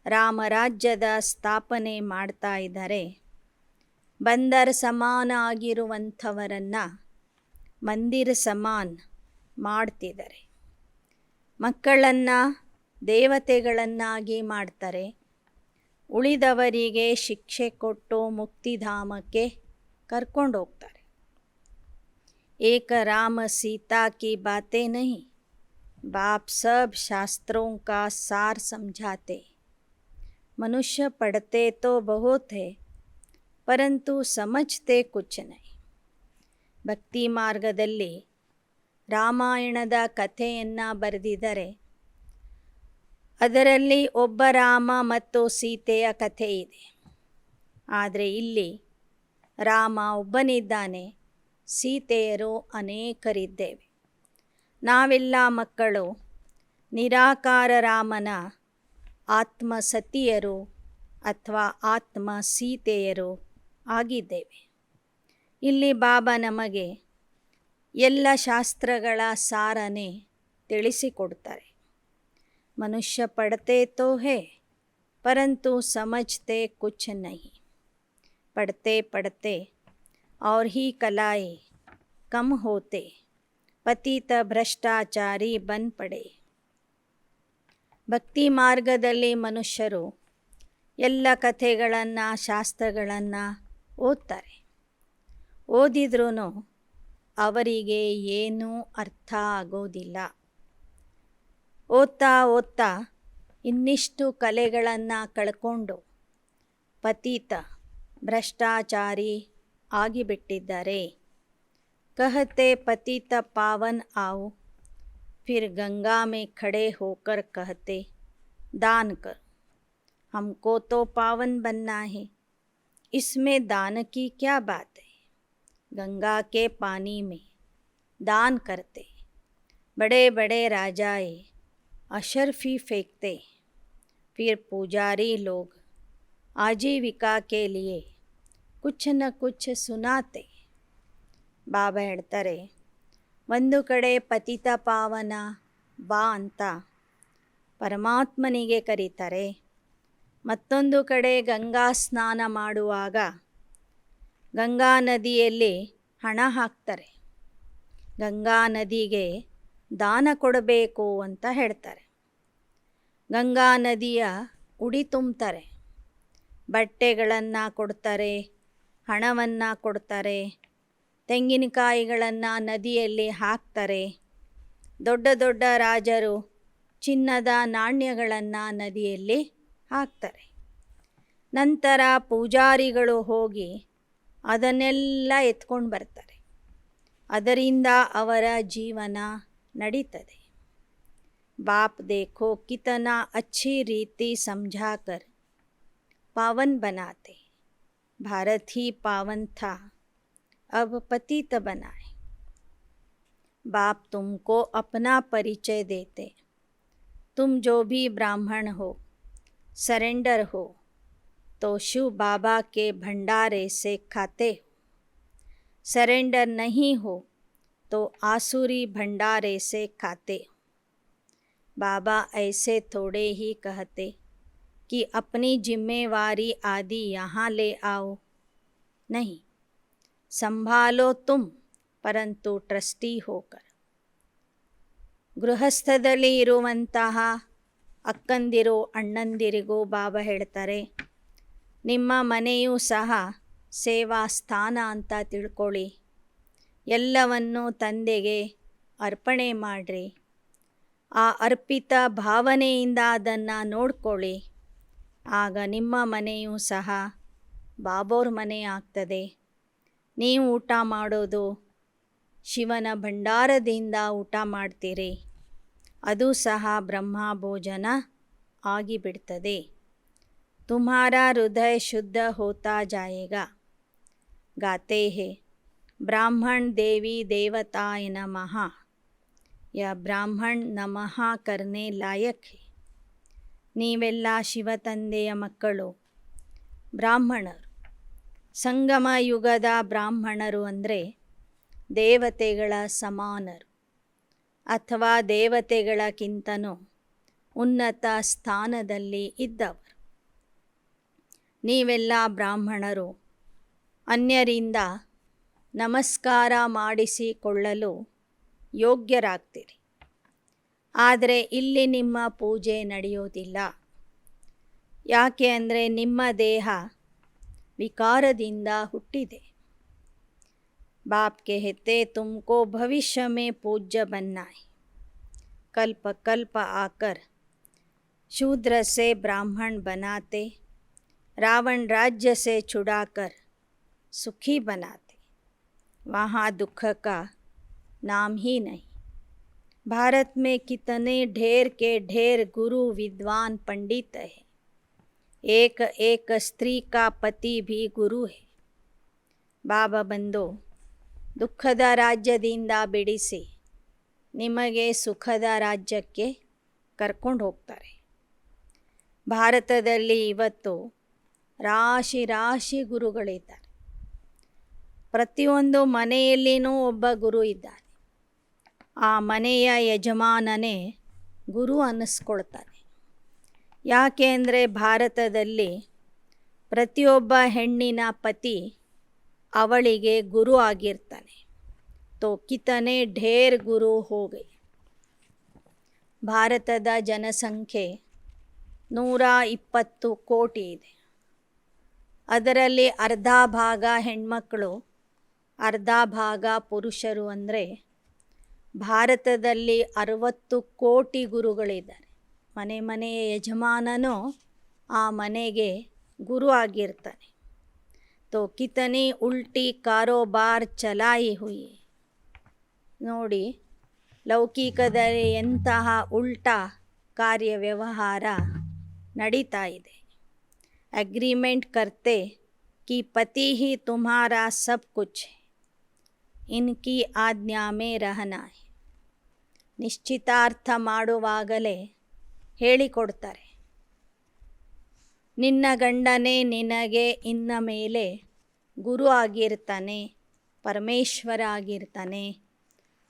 ರಾಮರಾಜ್ಯದ ಸ್ಥಾಪನೆ ಮಾಡ್ತಾ ಇದ್ದಾರೆ. ಬಂದರ್ ಸಮಾನ ಆಗಿರುವಂಥವರನ್ನು ಮಂದಿರ ಸಮಾನ್ ಮಾಡ್ತಿದ್ದಾರೆ. ಮಕ್ಕಳನ್ನು ದೇವತೆಗಳನ್ನಾಗಿ ಮಾಡ್ತಾರೆ. ಉಳಿದವರಿಗೆ ಶಿಕ್ಷೆ ಕೊಟ್ಟು ಮುಕ್ತಿಧಾಮಕ್ಕೆ ಕರ್ಕೊಂಡು ಹೋಗ್ತಾರೆ. एक राम सीता की बातें नहीं, बाप सब शास्त्रों का सार समझाते। मनुष्य पढ़ते तो बहुत है, परंतु समझते कुछ नहीं. ಭಕ್ತಿ ಮಾರ್ಗದಲ್ಲಿ ರಾಮಾಯಣದ ಕಥೆಯನ್ನು ಬರೆದಿದ್ದಾರೆ. ಅದರಲ್ಲಿ ಒಬ್ಬ ರಾಮ ಮತ್ತು ಸೀತೆಯ ಕಥೆ ಇದೆ. ಆದರೆ ಇಲ್ಲಿ ರಾಮ ಒಬ್ಬನಿದ್ದಾನೆ, ಸೀತೆಯರು ಅನೇಕರಿದ್ದೇವೆ. ನಾವೆಲ್ಲ ಮಕ್ಕಳು ನಿರಾಕಾರ ರಾಮನ ಆತ್ಮಸತಿಯರು ಅಥವಾ ಆತ್ಮ ಸೀತೆಯರು ಆಗಿದ್ದೇವೆ. ಇಲ್ಲಿ ಬಾಬಾ ನಮಗೆ ಎಲ್ಲ ಶಾಸ್ತ್ರಗಳ ಸಾರನೇ ತಿಳಿಸಿಕೊಡ್ತಾರೆ. ಮನುಷ್ಯ ಪढ़ते तो है, परंतु समझते कुछ नहीं. पढ़ते पढ़ते और ही कलाएं कम होते, ಪತಿತ ಭ್ರಷ್ಟಾಚಾರಿ ಬನ್ ಪಡೆ. ಭಕ್ತಿ ಮಾರ್ಗದಲ್ಲಿ ಮನುಷ್ಯರು ಎಲ್ಲ ಕಥೆಗಳನ್ನು ಶಾಸ್ತ್ರಗಳನ್ನು ಓದ್ತಾರೆ. ಓದಿದ್ರೂ ಅವರಿಗೆ ಏನೂ ಅರ್ಥ ಆಗೋದಿಲ್ಲ. ಓದ್ತಾ ಓದ್ತಾ ಇನ್ನಿಷ್ಟು ಕಲೆಗಳನ್ನು ಕಳ್ಕೊಂಡು ಪತಿತ ಭ್ರಷ್ಟಾಚಾರಿ ಆಗಿಬಿಟ್ಟಿದ್ದಾರೆ. कहते पतित पावन आओ, फिर गंगा में खड़े होकर कहते दान कर. हमको तो पावन बनना है, इसमें दान की क्या बात है. गंगा के पानी में दान करते. बड़े बड़े राजाए अशर्फी फेंकते. फिर पुजारी लोग आजीविका के लिए कुछ न कुछ सुनाते. ಬಾಬಾ ಹೇಳ್ತಾರೆ, ಒಂದು ಕಡೆ ಪತಿತ ಪಾವನ ಬಾ ಅಂತ ಪರಮಾತ್ಮನಿಗೆ ಕರೀತಾರೆ. ಮತ್ತೊಂದು ಕಡೆ ಗಂಗಾ ಸ್ನಾನ ಮಾಡುವಾಗ ಗಂಗಾ ನದಿಯಲ್ಲಿ ಹಣ ಹಾಕ್ತಾರೆ. ಗಂಗಾ ನದಿಗೆ ದಾನ ಕೊಡಬೇಕು ಅಂತ ಹೇಳ್ತಾರೆ. ಗಂಗಾ ನದಿಯ ಉಡಿ ತುಂಬ್ತಾರೆ. ಬಟ್ಟೆಗಳನ್ನು ಕೊಡ್ತಾರೆ, ಹಣವನ್ನು ಕೊಡ್ತಾರೆ, ತೆಂಗಿನಕಾಯಿಗಳನ್ನು ನದಿಯಲ್ಲಿ ಹಾಕ್ತಾರೆ. ದೊಡ್ಡ ದೊಡ್ಡ ರಾಜರು ಚಿನ್ನದ ನಾಣ್ಯಗಳನ್ನು ನದಿಯಲ್ಲಿ ಹಾಕ್ತಾರೆ. ನಂತರ ಪೂಜಾರಿಗಳು ಹೋಗಿ ಅದನ್ನೆಲ್ಲ ಎತ್ಕೊಂಡು ಬರ್ತಾರೆ. ಅದರಿಂದ ಅವರ ಜೀವನ ನಡೀತದೆ. ಬಾಪ್ ದೇಖೋ ಕಿತನಾ ಅಚ್ಚಿ ರೀತಿ ಸಮझाकर पावन बनाते. भारत ही पावन था, अब पतित बनाए. बाप तुमको अपना परिचय देते. तुम जो भी ब्राह्मण हो, सरेंडर हो, तो शिव बाबा के भंडारे से खाते हो. सरेंडर नहीं हो तो आसुरी भंडारे से खाते हो. बाबा ऐसे थोड़े ही कहते कि अपनी जिम्मेवारी आदि यहाँ ले आओ. नहीं, संभालो तुम, परंतु ट्रस्टी होकर. ಗೃಹಸ್ಥದಲ್ಲಿ ಇರುವಂತಹ ಅಕ್ಕಂದಿರು ಅಣ್ಣಂದಿರಿಗೂ ಬಾಬಾ ಹೇಳ್ತಾರೆ, ನಿಮ್ಮ ಮನೆಯೂ ಸಹ ಸೇವಾ ಸ್ಥಾನ ಅಂತ ತಿಳ್ಕೊಳ್ಳಿ. ಎಲ್ಲವನ್ನು ತಂದೆಗೆ ಅರ್ಪಣೆ ಮಾಡಿರಿ. ಆ ಅರ್ಪಿತ ಭಾವನೆಯಿಂದ ಅದನ್ನು ನೋಡ್ಕೊಳ್ಳಿ. ಆಗ ನಿಮ್ಮ ಮನೆಯೂ ಸಹ ಬಾಬೋರ್ ಮನೆ ಆಗ್ತದೆ. ನೀವು ಊಟ ಮಾಡೋದು ಶಿವನ ಭಂಡಾರದಿಂದ ಊಟ ಮಾಡ್ತೀರಿ. ಅದು ಸಹ ಬ್ರಹ್ಮ ಭೋಜನ ಆಗಿಬಿಡ್ತದೆ. तुम्हारा हृदय शुद्ध होता जाएगा. गाते हैं ब्राह्मण देवी देवताय नमः. यह ब्राह्मण नमः करने लायक है. ನೀವೆಲ್ಲ ಶಿವತಂದೆಯ ಮಕ್ಕಳು, ಬ್ರಾಹ್ಮಣರು. ಸಂಗಮ ಯುಗದ ಬ್ರಾಹ್ಮಣರು ಅಂದರೆ ದೇವತೆಗಳ ಸಮಾನರು ಅಥವಾ ದೇವತೆಗಳಕ್ಕಿಂತನೂ ಉನ್ನತ ಸ್ಥಾನದಲ್ಲಿ ಇದ್ದವರು. ನೀವೆಲ್ಲ ಬ್ರಾಹ್ಮಣರು ಅನ್ಯರಿಂದ ನಮಸ್ಕಾರ ಮಾಡಿಸಿಕೊಳ್ಳಲು ಯೋಗ್ಯರಾಗ್ತೀರಿ. ಆದರೆ ಇಲ್ಲಿ ನಿಮ್ಮ ಪೂಜೆ ನಡೆಯೋದಿಲ್ಲ. ಯಾಕೆ ಅಂದರೆ ನಿಮ್ಮ ದೇಹ ವಿಕಾರದಿಂದ ಹುಟ್ಟಿದೆ. बाप कहते तुमको भविष्य में पूज्य बनना है। कल्प कल्प आकर शूद्र से ब्राह्मण बनाते, रावण राज्य से छुड़ाकर सुखी बनाते, वहाँ दुख का नाम ही नहीं। भारत में कितने ढेर के ढेर गुरु विद्वान पंडित है, एक एक स्त्री का पति भी गुरु है। ಬಾಬಾ ಬಂದು ದುಃಖದ ರಾಜ್ಯದಿಂದ ಬಿಡಿಸಿ ನಿಮಗೆ ಸುಖದ ರಾಜ್ಯಕ್ಕೆ ಕರ್ಕೊಂಡು ಹೋಗ್ತಾರೆ. ಭಾರತದಲ್ಲಿ ಇವತ್ತು ರಾಶಿ ರಾಶಿ ಗುರುಗಳಿದ್ದಾರೆ. ಪ್ರತಿಯೊಂದು ಮನೆಯಲ್ಲಿನೂ ಒಬ್ಬ ಗುರು ಇದ್ದಾನೆ. ಆ ಮನೆಯ ಯಜಮಾನನೇ ಗುರು ಅನ್ನಿಸ್ಕೊಳ್ತಾನೆ. ಯಾಕೆ ಅಂದರೆ ಭಾರತದಲ್ಲಿ ಪ್ರತಿಯೊಬ್ಬ ಹೆಣ್ಣಿನ ಪತಿ ಅವಳಿಗೆ ಗುರು ಆಗಿರ್ತಾನೆ. ತೋ ಕಿತನೆ ಢೇರ್ ಗುರು ಹೋಗಿ. ಭಾರತದ ಜನಸಂಖ್ಯೆ 120 ಕೋಟಿ ಇದೆ. ಅದರಲ್ಲಿ ಅರ್ಧ ಭಾಗ ಹೆಣ್ಮಕ್ಕಳು, ಅರ್ಧ ಭಾಗ ಪುರುಷರು. ಅಂದರೆ ಭಾರತದಲ್ಲಿ 60 ಕೋಟಿ ಗುರುಗಳಿದ್ದಾರೆ. ಮನೆ ಮನೆಯ ಯಜಮಾನನು ಆ ಮನೆಗೆ ಗುರು ಆಗಿರ್ತಾನೆ. तो कितनी उल्टी कारोबार चलाई हुई. ನೋಡಿ, ಲೌಕಿಕದಲ್ಲಿ ಎಂತಹ ಉಲ್ಟಾ ಕಾರ್ಯವ್ಯವಹಾರ ನಡೀತಾ ಇದೆ. ಅಗ್ರಿಮೆಂಟ್ करते कि पति ही तुम्हारा सब कुछ है, इनकी आज्ञा में रहना है. ನಿಶ್ಚಿತಾರ್ಥ ಮಾಡುವಾಗಲೇ ಹೇಳಿಕೊಡ್ತಾರೆ, ನಿನ್ನ ಗಂಡನೇ ನಿನಗೆ ಇನ್ನ ಮೇಲೆ ಗುರು ಆಗಿರ್ತಾನೆ, ಪರಮೇಶ್ವರ ಆಗಿರ್ತಾನೆ,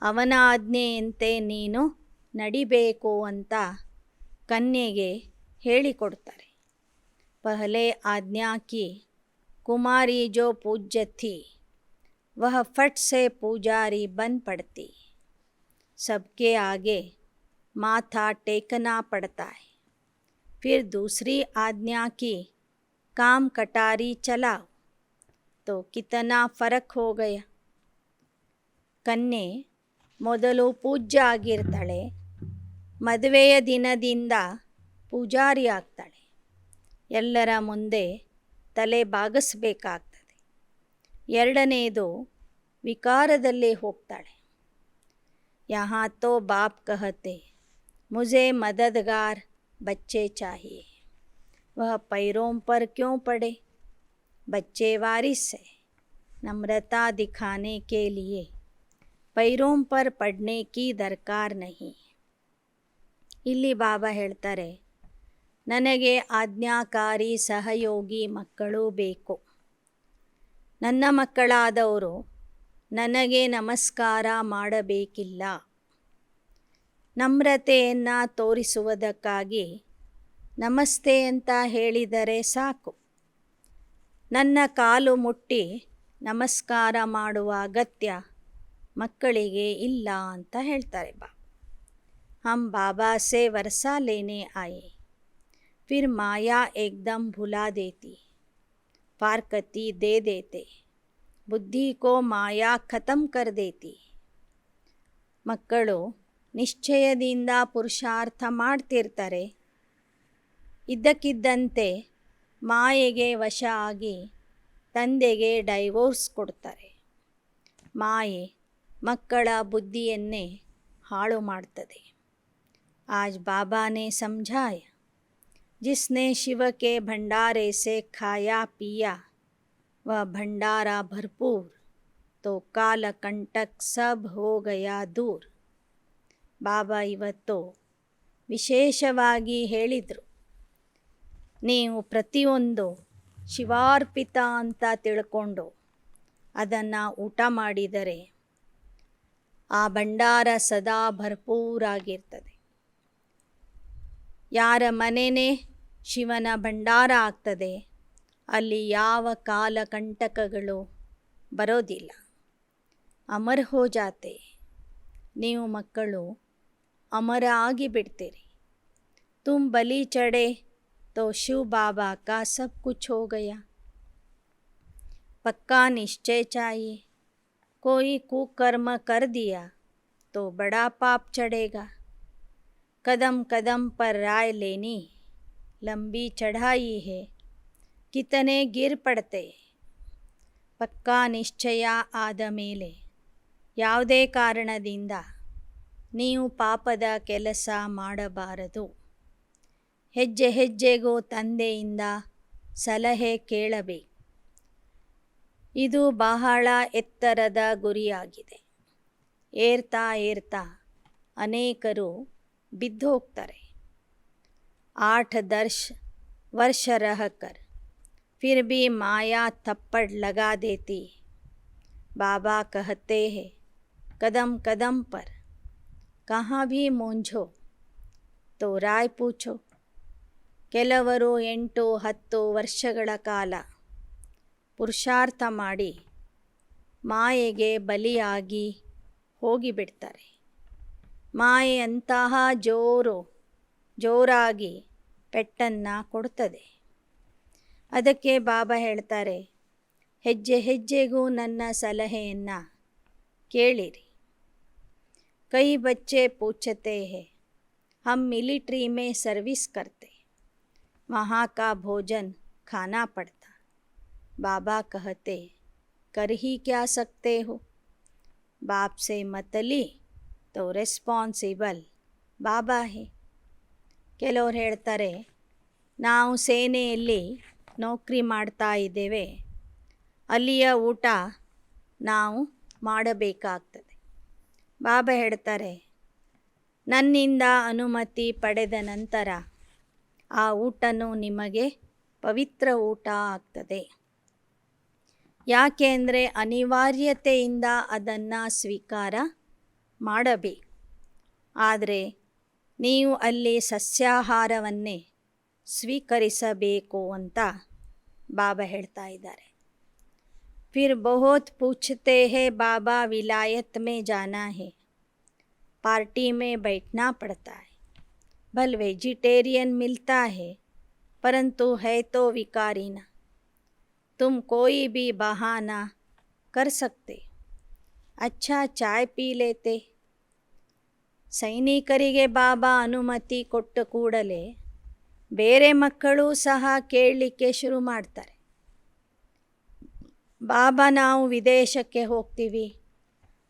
ಅವನ ಆಜ್ಞೆಯಂತೆ ನೀನು ನಡಿಬೇಕು ಅಂತ ಕನ್ಯೆಗೆ ಹೇಳಿಕೊಡ್ತಾರೆ. ಪಹಲೆ ಆಜ್ಞಾ ಕಿ ಕುಮಾರಿ ಜೋ पूज्य थी वह फट से पुजारी बन पड़ती. सबके आगे माथा टेकना पड़ता है. फिर दूसरी आज्ञा की काम कटारी चलाओ. तो कितना फ़र्क हो गया. ಕನ್ಯೆ ಮೊದಲು ಪೂಜ್ಯ ಆಗಿರ್ತಾಳೆ, ಮದುವೆಯ ದಿನದಿಂದ ಪೂಜಾರಿ ಆಗ್ತಾಳೆ, ಎಲ್ಲರ ಮುಂದೆ ತಲೆ ಬಾಗಿಸಬೇಕಾಗ್ತದೆ. ಎರಡನೆಯದು ವಿಕಾರದಲ್ಲಿ ಹೋಗ್ತಾಳೆ. यहाँ तो बाप कहते मुझे मददगार बच्चे चाहिए, वह पैरों पर क्यों पड़े. बच्चे वारिस है. नम्रता दिखाने के लिए पैरों पर पड़ने की दरकार नहीं. ಇಲ್ಲಿ ಬಾಬಾ ಹೇಳ್ತಾರೆ, ನನಗೆ ಆಜ್ಞಾಕಾರಿ ಸಹಯೋಗಿ ಮಕ್ಕಳು ಬೇಕು. ನನ್ನ ಮಕ್ಕಳಾದವರು ನನಗೆ ನಮಸ್ಕಾರ ಮಾಡಬೇಕಿಲ್ಲ. ನಮ್ರತೆಯನ್ನು ತೋರಿಸುವುದಕ್ಕಾಗಿ ನಮಸ್ತೆ ಅಂತ ಹೇಳಿದರೆ ಸಾಕು. ನನ್ನ ಕಾಲು ಮುಟ್ಟಿ ನಮಸ್ಕಾರ ಮಾಡುವ ಅಗತ್ಯ ಮಕ್ಕಳಿಗೆ ಇಲ್ಲ ಅಂತ ಹೇಳ್ತಾರೆ ಬಾಬಾ. हम बाबा से वर्षा लेने आए, फिर माया एकदम भुला देती, फारकती दे देते, बुद्धि को माया ख़त्म कर देती. ಮಕ್ಕಳು ನಿಶ್ಚಯದಿಂದ ಪುರುಷಾರ್ಥ ಮಾಡ್ತಿರ್ತಾರೆ. ಇದ್ದಕ್ಕಿದ್ದಂತೆ ಮಾಯೆಗೆ ವಶ ಆಗಿ ತಂದೆಗೆ ಡೈವೋರ್ಸ್ ಕೊಡ್ತಾರೆ. ಮಾಯೆ ಮಕ್ಕಳ ಬುದ್ಧಿಯನ್ನೇ ಹಾಳು ಮಾಡ್ತದೆ. आज बाबा ने समझाया, जिसने शिव के भंडारे से खाया पिया वह भंडारा भरपूर, तो काल कंटक सब हो गया दूर. ಬಾಬಾ ಇವತ್ತು ವಿಶೇಷವಾಗಿ ಹೇಳಿದರು, ನೀವು ಪ್ರತಿಯೊಂದು ಶಿವಾರ್ಪಿತ ಅಂತ ತಿಳ್ಕೊಂಡು ಅದನ್ನು ಊಟ ಮಾಡಿದರೆ ಆ ಭಂಡಾರ ಸದಾ ಭರ್ಪೂರಾಗಿರ್ತದೆ. ಯಾರ ಮನೆಯೇ ಶಿವನ ಭಂಡಾರ ಆಗ್ತದೆ ಅಲ್ಲಿ ಯಾವ ಕಾಲಕಂಟಕಗಳು ಬರೋದಿಲ್ಲ. ಅಮರ್ ಹೋ ಜಾತೆ. ನೀವು ಮಕ್ಕಳು ಅಮರ ಆಗಿ ಬಿಡ್ತೀರಿ. ತುಮ್ ಬಲಿ ಚढ़े तो शिव बाबा का सब कुछ हो गया. पक्का निश्चय चाहिए. कोई कुकर्म कर दिया तो बड़ा पाप चढ़ेगा। कदम कदम पर राय लेनी लंबी चढ़ाई है, कितने गिर पड़ते। ಪಕ್ಕಾ ನಿಶ್ಚಯ ಆದ ಮೇಲೆ ಯಾವುದೇ ಕಾರಣದಿಂದ ನೀವು ಪಾಪದ ಕೆಲಸ ಮಾಡಬಾರದು. ಹೆಜ್ಜೆ ಹೆಜ್ಜೆಗೂ ತಂದೆಯಿಂದ ಸಲಹೆ ಕೇಳಬೇಕು. ಇದು ಬಹಳ ಎತ್ತರದ ಗುರಿಯಾಗಿದೆ. ಏರ್ತಾ ಏರ್ತಾ ಅನೇಕರು ಬಿದ್ದು ಹೋಗ್ತಾರೆ. 8-10 वर्ष रहकर फिर भी माया थप्पड़ लगा देती. बाबा कहते हैं कदम कदम पर कहाँ भी मूंझो तो राय पूछो. ಕೆಲವರು 8-10 ವರ್ಷಗಳ ಕಾಲ ಪುರುಷಾರ್ಥ ಮಾಡಿ ಮಾಯೆಗೆ ಬಲಿಯಾಗಿ ಹೋಗಿಬಿಡ್ತಾರೆ. ಮಾಯೆ ಅಂತಹ ಜೋರಾಗಿ ಪೆಟ್ಟನ್ನು ಕೊಡ್ತದೆ. ಅದಕ್ಕೆ ಬಾಬಾ ಹೇಳ್ತಾರೆ, ಹೆಜ್ಜೆ ಹೆಜ್ಜೆಗೂ ನನ್ನ ಸಲಹೆಯನ್ನು ಕೇಳಿರಿ. ಕೈ ಬಚ್ಚೆ पूछते हैं हम मिलिट्री में सर्विस करते, वहाँ का भोजन खाना पड़ता. बाबा कहते कर ही क्या सकते हो, बाप से मत ली तो ರೆಸ್ಪಾನ್ಸಿಬಲ್ ಬಾಬಾ ಹೇ. ಕೆಲವ್ರು ಹೇಳ್ತಾರೆ, ನಾವು ಸೇನೆಯಲ್ಲಿ ನೌಕರಿ ಮಾಡ್ತಾ ಇದ್ದೇವೆ, ಅಲ್ಲಿಯ ಊಟ ನಾವು ಮಾಡಬೇಕಾಗ್ತದೆ. ಬಾಬಾ ಹೇಳ್ತಾರೆ, ನನ್ನಿಂದ ಅನುಮತಿ ಪಡೆದ ನಂತರ ಆ ಊಟನೂ ನಿಮಗೆ ಪವಿತ್ರ ಊಟ ಆಗ್ತದೆ. ಯಾಕೆಂದರೆ ಅನಿವಾರ್ಯತೆಯಿಂದ ಅದನ್ನು ಸ್ವೀಕಾರ ಮಾಡಬೇಕು. ಆದರೆ ನೀವು ಅಲ್ಲಿ ಸಸ್ಯಾಹಾರವನ್ನೇ ಸ್ವೀಕರಿಸಬೇಕು ಅಂತ ಬಾಬಾ ಹೇಳ್ತಾ ಇದ್ದಾರೆ. ಫಿರ್ ಬಹುತ್ ಪೂಛತೆ ಹೇ ಬಾಬಾ ವಿಲಾಯತ್ ಮೇ ಜಾನಾ ಹೇ, पार्टी में बैठना पड़ता है. भल वेजिटेरियन मिलता है परंतु है तो विकारी ना. तुम कोई भी बहाना कर सकते. अच्छा चाय पी लेते. ಸೈನಿಕರಿಗೆ ಬಾಬಾ ಅನುಮತಿ ಕೊಟ್ಟ ಕೂಡಲೇ ಬೇರೆ ಮಕ್ಕಳು ಸಹ ಕೇಳಲಿಕ್ಕೆ ಶುರು ಮಾಡ್ತಾರೆ. ಬಾಬಾ ನಾವು ವಿದೇಶಕ್ಕೆ ಹೋಗ್ತೀವಿ,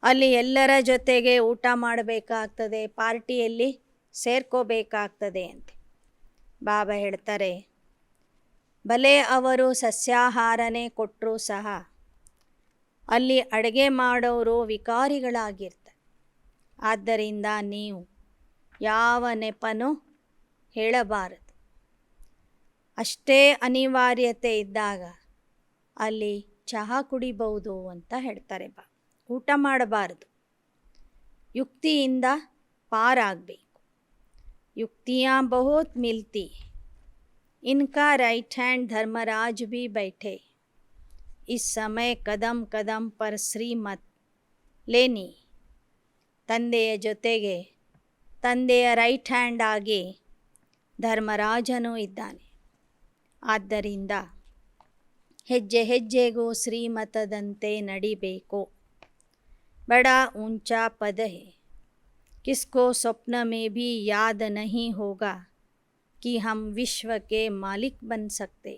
ಅಲ್ಲಿ ಎಲ್ಲರ ಜೊತೆಗೆ ಊಟ ಮಾಡಬೇಕಾಗ್ತದೆ, ಪಾರ್ಟಿಯಲ್ಲಿ ಸೇರ್ಕೋಬೇಕಾಗ್ತದೆ ಅಂತ. ಬಾಬಾ ಹೇಳ್ತಾರೆ, ಭಲೆ ಅವರು ಸಸ್ಯಾಹಾರನೇ ಕೊಟ್ಟರೂ ಸಹ ಅಲ್ಲಿ ಅಡುಗೆ ಮಾಡೋರು ವಿಕಾರಿಗಳಾಗಿರ್ತಾರೆ. ಆದ್ದರಿಂದ ನೀವು ಯಾವ ನೆಪನೂ ಹೇಳಬಾರದು. ಅಷ್ಟೇ ಅನಿವಾರ್ಯತೆ ಇದ್ದಾಗ ಅಲ್ಲಿ ಚಹಾ ಕುಡಿಬಹುದು ಅಂತ ಹೇಳ್ತಾರೆ. ಊಟ ಮಾಡಬಾರದು. ಯುಕ್ತಿಯಿಂದ ಪಾರಾಗಬೇಕು. ಯುಕ್ತಿಯಾँ बहुत मिलती. इनका राइट हैंड धर्मराज भी बैठे. इस समय कदम कदम पर ಶ್ರೀಮತ್ ಲೇನಿ. ತಂದೆಯ ಜೊತೆಗೆ ತಂದೆಯ ರೈಟ್ ಹ್ಯಾಂಡ್ ಆಗಿ ಧರ್ಮರಾಜನೂ ಇದ್ದಾನೆ. ಆದ್ದರಿಂದ ಹೆಜ್ಜೆ ಹೆಜ್ಜೆಗೂ ಶ್ರೀಮತದಂತೆ ನಡಿಬೇಕು. बड़ा ऊंचा पद है, किसको स्वप्न में भी याद नहीं होगा कि हम विश्व के मालिक बन सकते.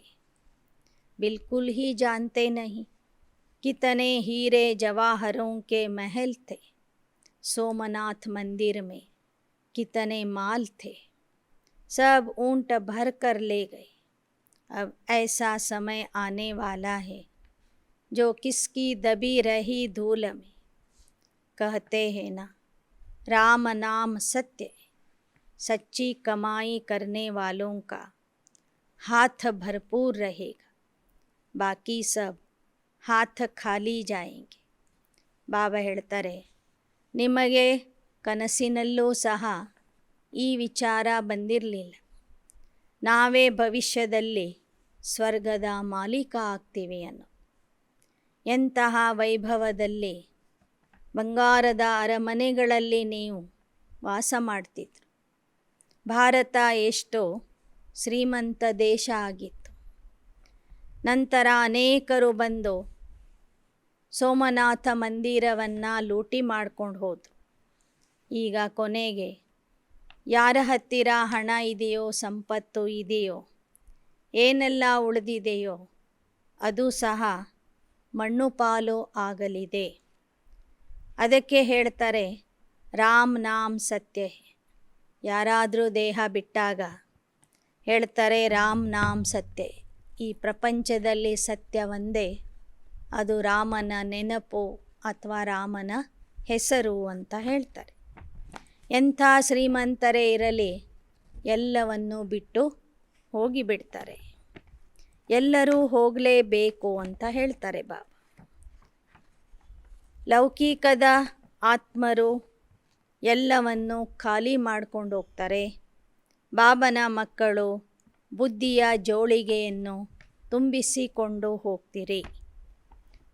बिल्कुल ही जानते नहीं कितने हीरे जवाहरों के महल थे. सोमनाथ मंदिर में कितने माल थे, सब ऊंट भर कर ले गए. अब ऐसा समय आने वाला है जो किसकी दबी रही धूल में. कहते हैं ना, राम नाम सत्य है. सच्ची कमाई करने वालों का हाथ भरपूर रहेगा, बाकी सब हाथ खाली जाएंगे. ಬಾಬಾ ಹೇಳ್ತಾರೆ, ನಿಮಗೆ ಕನಸಿನಲ್ಲೂ ಸಹ ಈ ವಿಚಾರ ಬಂದಿರಲಿಲ್ಲ, ನಾವೇ ಭವಿಷ್ಯದಲ್ಲಿ ಸ್ವರ್ಗದ ಮಾಲೀಕ ಆಗ್ತೀವಿ ಅನ್ನೋ. ಎಂತಹ ವೈಭವದಲ್ಲಿ ಬಂಗಾರದ ಅರಮನೆಗಳಲ್ಲಿ ನೀವು ವಾಸ ಮಾಡ್ತಿದ್ರು. ಭಾರತ ಎಷ್ಟೋ ಶ್ರೀಮಂತ ದೇಶ ಆಗಿತ್ತು. ನಂತರ ಅನೇಕರು ಬಂದು ಸೋಮನಾಥ ಮಂದಿರವನ್ನು ಲೂಟಿ ಮಾಡ್ಕೊಂಡು ಹೋದರು. ಈಗ ಕೊನೆಗೆ ಯಾರ ಹತ್ತಿರ ಹಣ ಇದೆಯೋ, ಸಂಪತ್ತು ಇದೆಯೋ, ಏನೆಲ್ಲ ಉಳಿದಿದೆಯೋ ಅದು ಸಹ ಮಣ್ಣು ಪಾಲು ಆಗಲಿದೆ. ಅದಕ್ಕೆ ಹೇಳ್ತಾರೆ ರಾಮ್ ನಾಮ್ ಸತ್ಯ ಹೇ. ಯಾರಾದರೂ ದೇಹ ಬಿಟ್ಟಾಗ ಹೇಳ್ತಾರೆ ರಾಮ್ ನಾಮ್ ಸತ್ಯ. ಈ ಪ್ರಪಂಚದಲ್ಲಿ ಸತ್ಯ ಒಂದೇ, ಅದು ರಾಮನ ನೆನಪು ಅಥವಾ ರಾಮನ ಹೆಸರು ಅಂತ ಹೇಳ್ತಾರೆ. ಎಂಥ ಶ್ರೀಮಂತರೇ ಇರಲಿ, ಎಲ್ಲವನ್ನೂ ಬಿಟ್ಟು ಹೋಗಿಬಿಡ್ತಾರೆ. ಎಲ್ಲರೂ ಹೋಗಲೇಬೇಕು ಅಂತ ಹೇಳ್ತಾರೆ ಬಾಬಾ. ಲೌಕಿಕದ ಆತ್ಮರು ಎಲ್ಲವನ್ನು ಖಾಲಿ ಮಾಡ್ಕೊಂಡು ಹೋಗ್ತಾರೆ. ಬಾಬನ ಮಕ್ಕಳು ಬುದ್ಧಿಯ ಜೋಳಿಗೆಯನ್ನು ತುಂಬಿಸಿಕೊಂಡು ಹೋಗ್ತೀರಿ.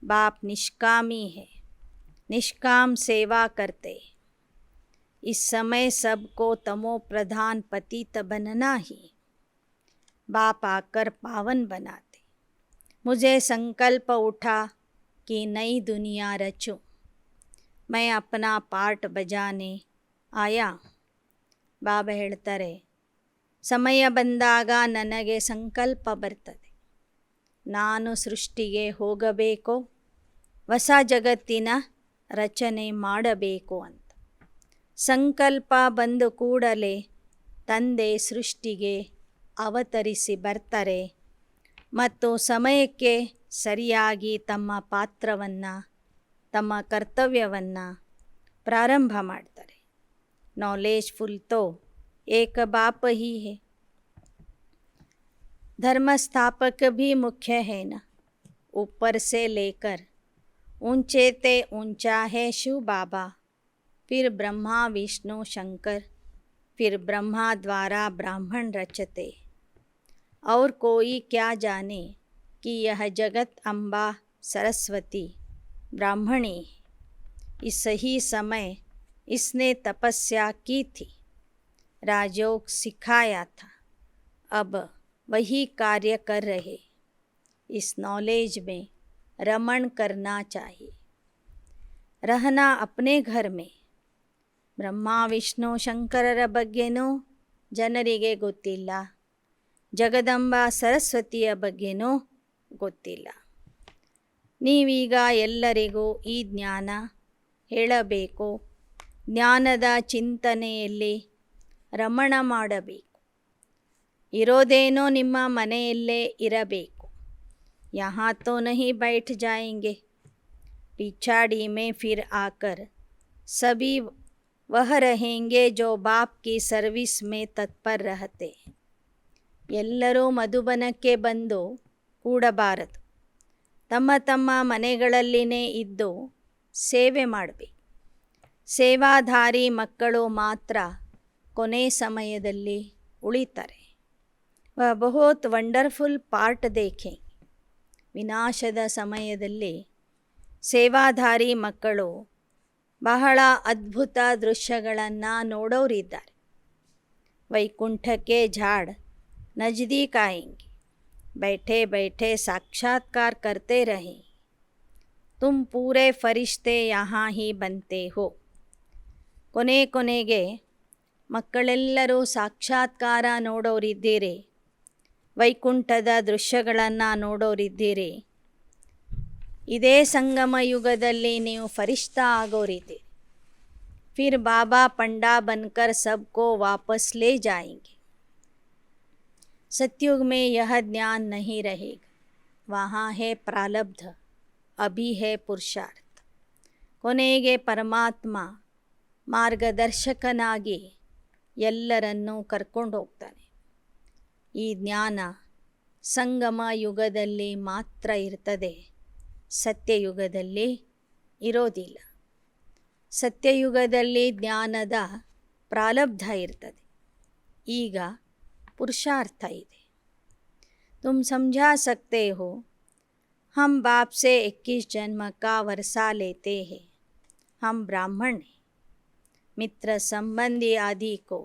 बाप निष्कामी है, निष्काम सेवा करते. इस समय सबको तमो प्रधान पतित बनना ही बाप आकर पावन बनाते. मुझे संकल्प उठा कि नई दुनिया रचूं. मैं अपना पार्ट बजाने आया. ಬಾಬಾ ಹೇಳ್ತಾರೆ, ಸಮಯ ಬಂದಾಗ ನನಗೆ ಸಂಕಲ್ಪ ಬರ್ತದೆ, ನಾನು ಸೃಷ್ಟಿಗೆ ಹೋಗಬೇಕು, ಹೊಸ ಜಗತ್ತಿನ ರಚನೆ ಮಾಡಬೇಕು ಅಂತ. ಸಂಕಲ್ಪ ಬಂದ ಕೂಡಲೇ ತಂದೆ ಸೃಷ್ಟಿಗೆ ಅವತರಿಸಿ ಬರ್ತಾರೆ ಮತ್ತು ಸಮಯಕ್ಕೆ ಸರಿಯಾಗಿ ತಮ್ಮ ಪಾತ್ರವನ್ನು, ತಮ್ಮ ಕರ್ತವ್ಯವನ್ನು ಪ್ರಾರಂಭ ಮಾಡ್ತಾರೆ. नॉलेजफुल तो एक बाप ही है, धर्म स्थापक भी मुख्य है ना. ऊपर से लेकर ऊंचे ते ऊंचा है शिव बाबा, फिर ब्रह्मा विष्णु शंकर, फिर ब्रह्मा द्वारा ब्राह्मण रचते. और कोई क्या जाने कि यह जगत अम्बा सरस्वती ब्राह्मणी. इस ही समय इसने तपस्या की थी, राजयोग सिखाया था, अब वही कार्य कर रहे. इस नॉलेज में रमण करना चाहिए. रहना अपने घर में. ಬ್ರಹ್ಮ ವಿಷ್ಣು ಶಂಕರರ ಬಗ್ಗೆನೂ ಜನರಿಗೆ ಗೊತ್ತಿಲ್ಲ, ಜಗದಂಬ ಸರಸ್ವತಿಯ ಬಗ್ಗೆನೂ ಗೊತ್ತಿಲ್ಲ. ನೀವೀಗ ಎಲ್ಲರಿಗೂ ಈ ಜ್ಞಾನ ಹೇಳಬೇಕು. ಜ್ಞಾನದ ಚಿಂತನೆಯಲ್ಲಿ ರಮಣ ಮಾಡಬೇಕು. ಇರೋದೇನೋ ನಿಮ್ಮ ಮನೆಯಲ್ಲೇ ಇರಬೇಕು. ಯಹಾ ತೋ ನಹಿ ಬೈಠ್ ಜಾಯೆಂಗೆ. पिछाड़ी में फिर आकर सभी वह रहेंगे जो बाप की सर्विस में तत्पर रहते. ಎಲ್ಲರೂ ಮಧುಬನಕ್ಕೆ ಬಂದು ಕೂಡಬಾರದು. ತಮ್ಮ ತಮ್ಮ ಮನೆಗಳಲ್ಲಿನೇ ಇದ್ದು ಸೇವೆ ಮಾಡಬೇಕು. ಸೇವಾಧಾರಿ ಮಕ್ಕಳು ಮಾತ್ರ ಕೊನೆ ಸಮಯದಲ್ಲಿ ಉಳಿತಾರೆ. ವಹ ಬಹುತ್ ವಂಡರ್ಫುಲ್ ಪಾರ್ಟ್ ದೇಖೆ. ವಿನಾಶದ ಸಮಯದಲ್ಲಿ ಸೇವಾಧಾರಿ ಮಕ್ಕಳು ಬಹಳ ಅದ್ಭುತ ದೃಶ್ಯಗಳನ್ನು ನೋಡೋರಿದ್ದಾರೆ. ವೈಕುಂಠಕ್ಕೆ ಝಾಡ್ ನಜದೀಕ್ ಆಯೆಂಗೆ. बैठे बैठे साक्षात्कार करते रहें. तुम पूरे फरिश्ते यहाँ ही बनते हो. ಕೊನೆಗೆ ಮಕ್ಕಳೆಲ್ಲರೂ ಸಾಕ್ಷಾತ್ಕಾರ ನೋಡೋರಿದ್ದೀರಿ, ವೈಕುಂಠದ ದೃಶ್ಯಗಳನ್ನು ನೋಡೋರಿದ್ದೀರಿ. ಇದೇ ಸಂಗಮ ಯುಗದಲ್ಲಿ ನೀವು ಫರಿಶ್ತಾ ಆಗೋರಿದ್ದೀರಿ. ಫಿರ್ ಬಾಬಾ पंडा बनकर सबको वापस ले जाएंगे. सतयुग में यह ज्ञान नहीं रहेगा. वहाँ है प्रारब्ध, अभी है पुरुषार्थ. ಕೊನೆಗೆ ಪರಮಾತ್ಮ ಮಾರ್ಗದರ್ಶಕನಾಗಿ ಎಲ್ಲರನ್ನೂ ಕರ್ಕೊಂಡು ಹೋಗ್ತಾನೆ. ಈ ಜ್ಞಾನ ಸಂಗಮ ಯುಗದಲ್ಲಿ ಮಾತ್ರ ಇರ್ತದೆ, ಸತ್ಯಯುಗದಲ್ಲಿ ಇರೋದಿಲ್ಲ. ಸತ್ಯಯುಗದಲ್ಲಿ ಜ್ಞಾನದ ಪ್ರಾರಬ್ಧ ಇರ್ತದೆ, ಈಗ पुरुषार्थ ಇದೆ. तुम समझा सकते हो, हम बाप से 21 जन्म का वर्षा लेते हैं. हम ब्राह्मण हैं. मित्र संबंधी आदि को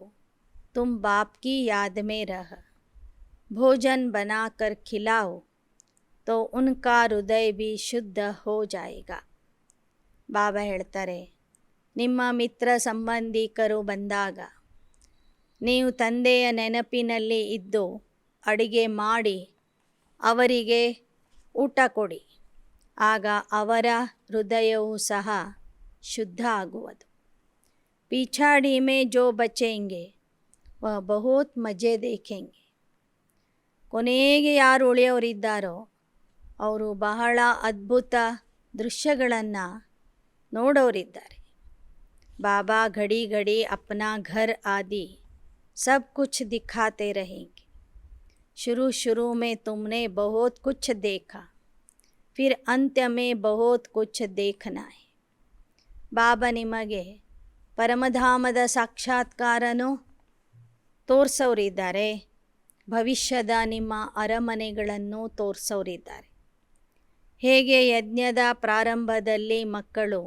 तुम बाप की याद में रह भोजन बनाकर खिलाओ. तो उनका हृदय भी ಶುದ್ಧ हो जाएगा. ಬಾಬಾ ಹೇಳ್ತಾರೆ, ನಿಮ್ಮ ಮಿತ್ರ ಸಂಬಂಧಿಕರು ಬಂದಾಗ ನೀವು ತಂದೆಯ ನೆನಪಿನಲ್ಲಿ ಇದ್ದು ಅಡಿಗೆ ಮಾಡಿ ಅವರಿಗೆ ಊಟ ಕೊಡಿ. ಆಗ ಅವರ ಹೃದಯವೂ ಸಹ ಶುದ್ಧ ಆಗುವುದು. ಪಿಛಾಡಿ ಮೇ ಜೋ ಬಚೆಂಗೆ ವಹ ಬಹುತ್ ಮಜೆ ದೇಖೆಂಗೆ. ಕೊನೆಗೆ ಯಾರು ಉಳಿಯೋರಿದ್ದಾರೋ ಅವರು ಬಹಳ ಅದ್ಭುತ ದೃಶ್ಯಗಳನ್ನು ನೋಡೋರಿದ್ದಾರೆ. ಬಾಬಾ घड़ी घड़ी अपना घर आदि सब कुछ दिखाते रहेंगे. शुरू में तुमने बहुत कुछ देखा, फिर अंत्य में बहुत कुछ देखना है. ಬಾಬಾ ನಿಮಗೆ ಪರಮಧಾಮದ ಸಾಕ್ಷಾತ್ಕಾರನೂ ತೋರಿಸೋರಿದ್ದಾರೆ, ಭವಿಷ್ಯದ ನಿಮ್ಮ ಅರಮನೆಗಳನ್ನು ತೋರಿಸೋರಿದ್ದಾರೆ. ಹೇಗೆ ಯಜ್ಞದ ಪ್ರಾರಂಭದಲ್ಲಿ ಮಕ್ಕಳು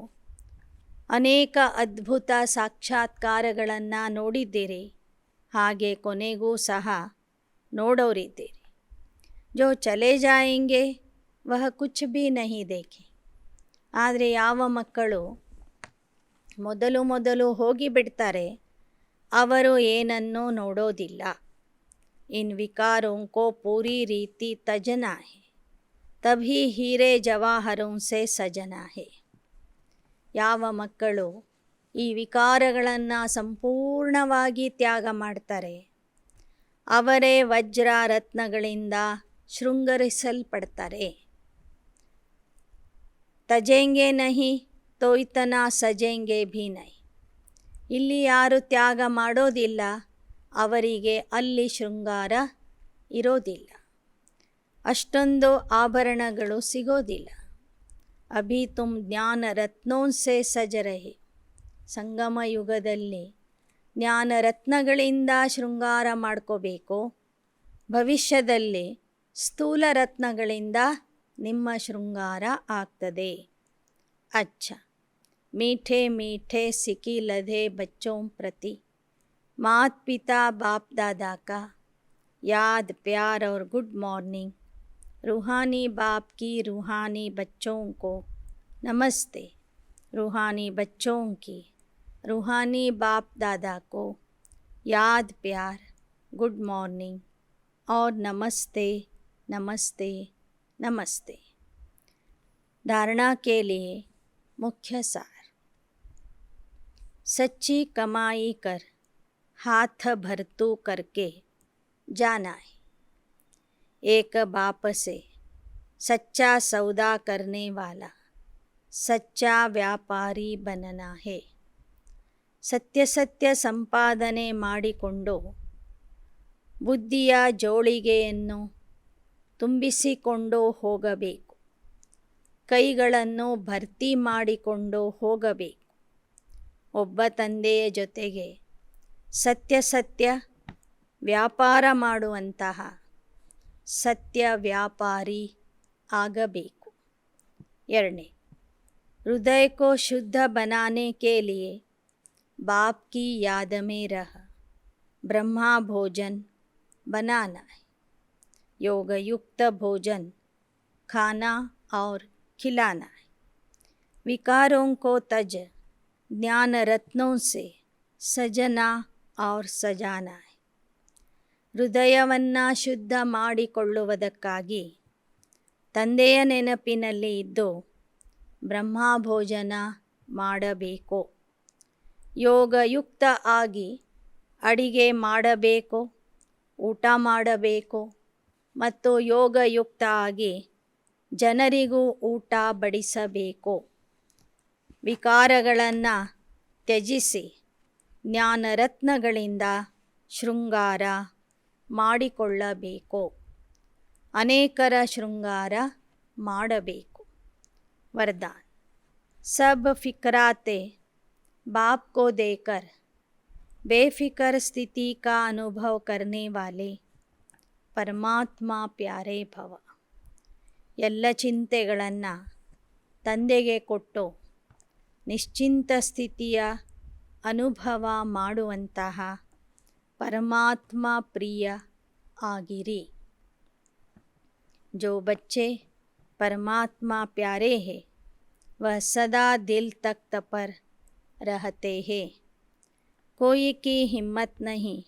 ಅನೇಕ ಅದ್ಭುತ ಸಾಕ್ಷಾತ್ಕಾರಗಳನ್ನು ನೋಡಿದ್ದೀರಿ, ಹಾಗೆ ಕೊನೆಗೂ ಸಹ ನೋಡೋರಿದ್ದೀರಿ. ಜೋ ಚಲೇ ಜಾಯೆಂಗೆ ವಹ ಕುಚ್ ಭಿ ನಹಿ ದೇಖೆ. ಆದರೆ ಯಾವ ಮಕ್ಕಳು ಮೊದಲು ಹೋಗಿಬಿಡ್ತಾರೆ ಅವರು ಏನನ್ನೂ ನೋಡೋದಿಲ್ಲ. ಇನ್ ವಿಕಾರೋಂ ಕೋ ಪೂರಿ ರೀತಿ ತಜನಾ ಹೈ, ತಭಿ ಹೀರೆ ಜವಾಹರೋಂ ಸೆ ಸಜನಾ ಹೈ. ಯಾವ ಮಕ್ಕಳು ಈ ವಿಕಾರಗಳನ್ನು ಸಂಪೂರ್ಣವಾಗಿ ತ್ಯಾಗ ಮಾಡ್ತಾರೆ ಅವರೇ ವಜ್ರ ರತ್ನಗಳಿಂದ ಶೃಂಗರಿಸಲ್ಪಡ್ತಾರೆ. ತಜೆಂಗೆ ನಹಿ ತೋ ಇತನಾ ಸಜೆಂಗೆ ಭಿ ನಹಿ. ಇಲ್ಲಿ ಯಾರು ತ್ಯಾಗ ಮಾಡೋದಿಲ್ಲ ಅವರಿಗೆ ಅಲ್ಲಿ ಶೃಂಗಾರ ಇರೋದಿಲ್ಲ, ಅಷ್ಟೊಂದು ಆಭರಣಗಳು ಸಿಗೋದಿಲ್ಲ. ಅಭಿ ತುಮ್ ಜ್ಞಾನ ರತ್ನೋಂ ಸೆ ಸಜ ರಹೆ. ಸಂಗಮ ಯುಗದಲ್ಲಿ ಜ್ಞಾನ ರತ್ನಗಳಿಂದ ಶೃಂಗಾರ ಮಾಡ್ಕೋಬೇಕು. ಭವಿಷ್ಯದಲ್ಲಿ ಸ್ಥೂಲ ರತ್ನಗಳಿಂದ ನಿಮ್ಮ ಶೃಂಗಾರ ಆಗ್ತದೆ. ಅಚ್ಚ मीठे मीठे सिकी लधे बच्चों प्रति मात पिता बाप दादा का याद प्यार और गुड मॉर्निंग. रूहानी बाप की रूहानी बच्चों को नमस्ते. रूहानी बच्चों की रूहानी बाप दादा को याद प्यार गुड मॉर्निंग और नमस्ते नमस्ते नमस्ते. धारणा के लिए मुख्य सार. सच्ची कमाई कर हाथ भरतू करके जाना है. एक बाप से सच्चा सौदा करने वाला सच्चा व्यापारी बनना है. ಸತ್ಯ ಸಂಪಾದನೆ ಮಾಡಿಕೊಂಡು ಬುದ್ಧಿಯ ಜೋಳಿಗೆಯನ್ನು ತುಂಬಿಸಿಕೊಂಡು ಹೋಗಬೇಕು. ಕೈಗಳನ್ನು ಭರ್ತಿ ಮಾಡಿಕೊಂಡು ಹೋಗಬೇಕು. ಒಬ್ಬ ತಂದೆಯ ಜೊತೆಗೆ ಸತ್ಯ ವ್ಯಾಪಾರ ಮಾಡುವಂತಹ ಸತ್ಯ ವ್ಯಾಪಾರಿ ಆಗಬೇಕು. ಎರಡನೇ, हृदय को शुद्ध बनाने के लिए बाप की याद में रह ब्रह्मा भोजन बनाना है. योग युक्त भोजन खाना और खिलाना है. विकारों को तज ज्ञान रत्नों से सजना और सजाना है. ಹೃದಯವನ್ನು ಶುದ್ಧ ಮಾಡಿಕೊಳ್ಳುವುದಕ್ಕಾಗಿ ತಂದೆಯ ನೆನಪಿನಲ್ಲಿ ಇದ್ದು ಬ್ರಹ್ಮಭೋಜನ ಮಾಡಬೇಕು. ಯೋಗಯುಕ್ತ ಆಗಿ ಅಡಿಗೆ ಮಾಡಬೇಕು, ಊಟ ಮಾಡಬೇಕು ಮತ್ತು ಯೋಗಯುಕ್ತ ಆಗಿ ಜನರಿಗೂ ಊಟ ಬಡಿಸಬೇಕು. ವಿಕಾರಗಳನ್ನು ತ್ಯಜಿಸಿ ಜ್ಞಾನರತ್ನಗಳಿಂದ ಶೃಂಗಾರ ಮಾಡಿಕೊಳ್ಳಬೇಕು. ಅನೇಕರ ಶೃಂಗಾರ ಮಾಡಬೇಕು. वरदान. सब फिक्राते बाप को देकर बेफिक्र स्थिति का अनुभव करने वाले ಪರಮಾತ್ಮ ಪ್ಯಾರೆ ಭವ. ಎಲ್ಲ ಚಿಂತೆಗಳನ್ನು ತಂದೆಗೆ ಕೊಟ್ಟು ನಿಶ್ಚಿಂತ ಸ್ಥಿತಿಯ ಅನುಭವ ಮಾಡುವಂತಹ ಪರಮಾತ್ಮ ಪ್ರಿಯ ಆಗಿರಿ. जो बच्चे परमात्मा प्यारे हैं, वह सदा दिल तख्त पर रहते हैं। कोई की हिम्मत नहीं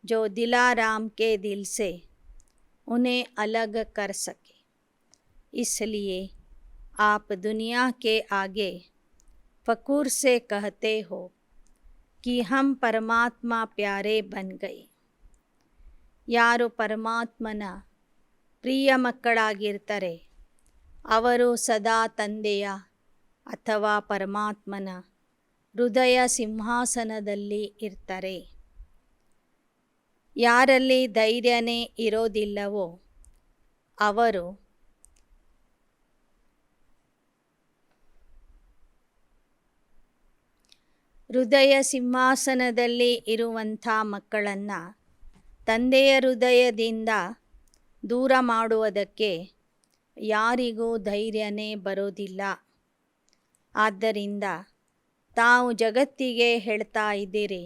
जो दिलाराम के दिल से उन्हें अलग कर सके। इसलिए आप दुनिया के आगे फ़खुर से कहते हो कि हम परमात्मा प्यारे बन गए। ಯಾರು ಪರಮಾತ್ಮನ ಪ್ರಿಯ ಮಕ್ಕಳಾಗಿರ್ತಾರೆ ಅವರು ಸದಾ ತಂದೆಯ ಅಥವಾ ಪರಮಾತ್ಮನ ಹೃದಯ ಸಿಂಹಾಸನದಲ್ಲಿ ಇರ್ತಾರೆ. ಯಾರಲ್ಲಿ ಧೈರ್ಯನೇ ಇರೋದಿಲ್ಲವೋ ಅವರು ಹೃದಯ ಸಿಂಹಾಸನದಲ್ಲಿ ಇರುವಂಥ ಮಕ್ಕಳನ್ನು ತಂದೆಯ ಹೃದಯದಿಂದ ದೂರ ಮಾಡುವುದಕ್ಕೆ ಯಾರಿಗೂ ಧೈರ್ಯನೇ ಬರೋದಿಲ್ಲ. ಆದ್ದರಿಂದ ತಾವು ಜಗತ್ತಿಗೆ ಹೇಳ್ತಾ ಇದ್ದೀರಿ,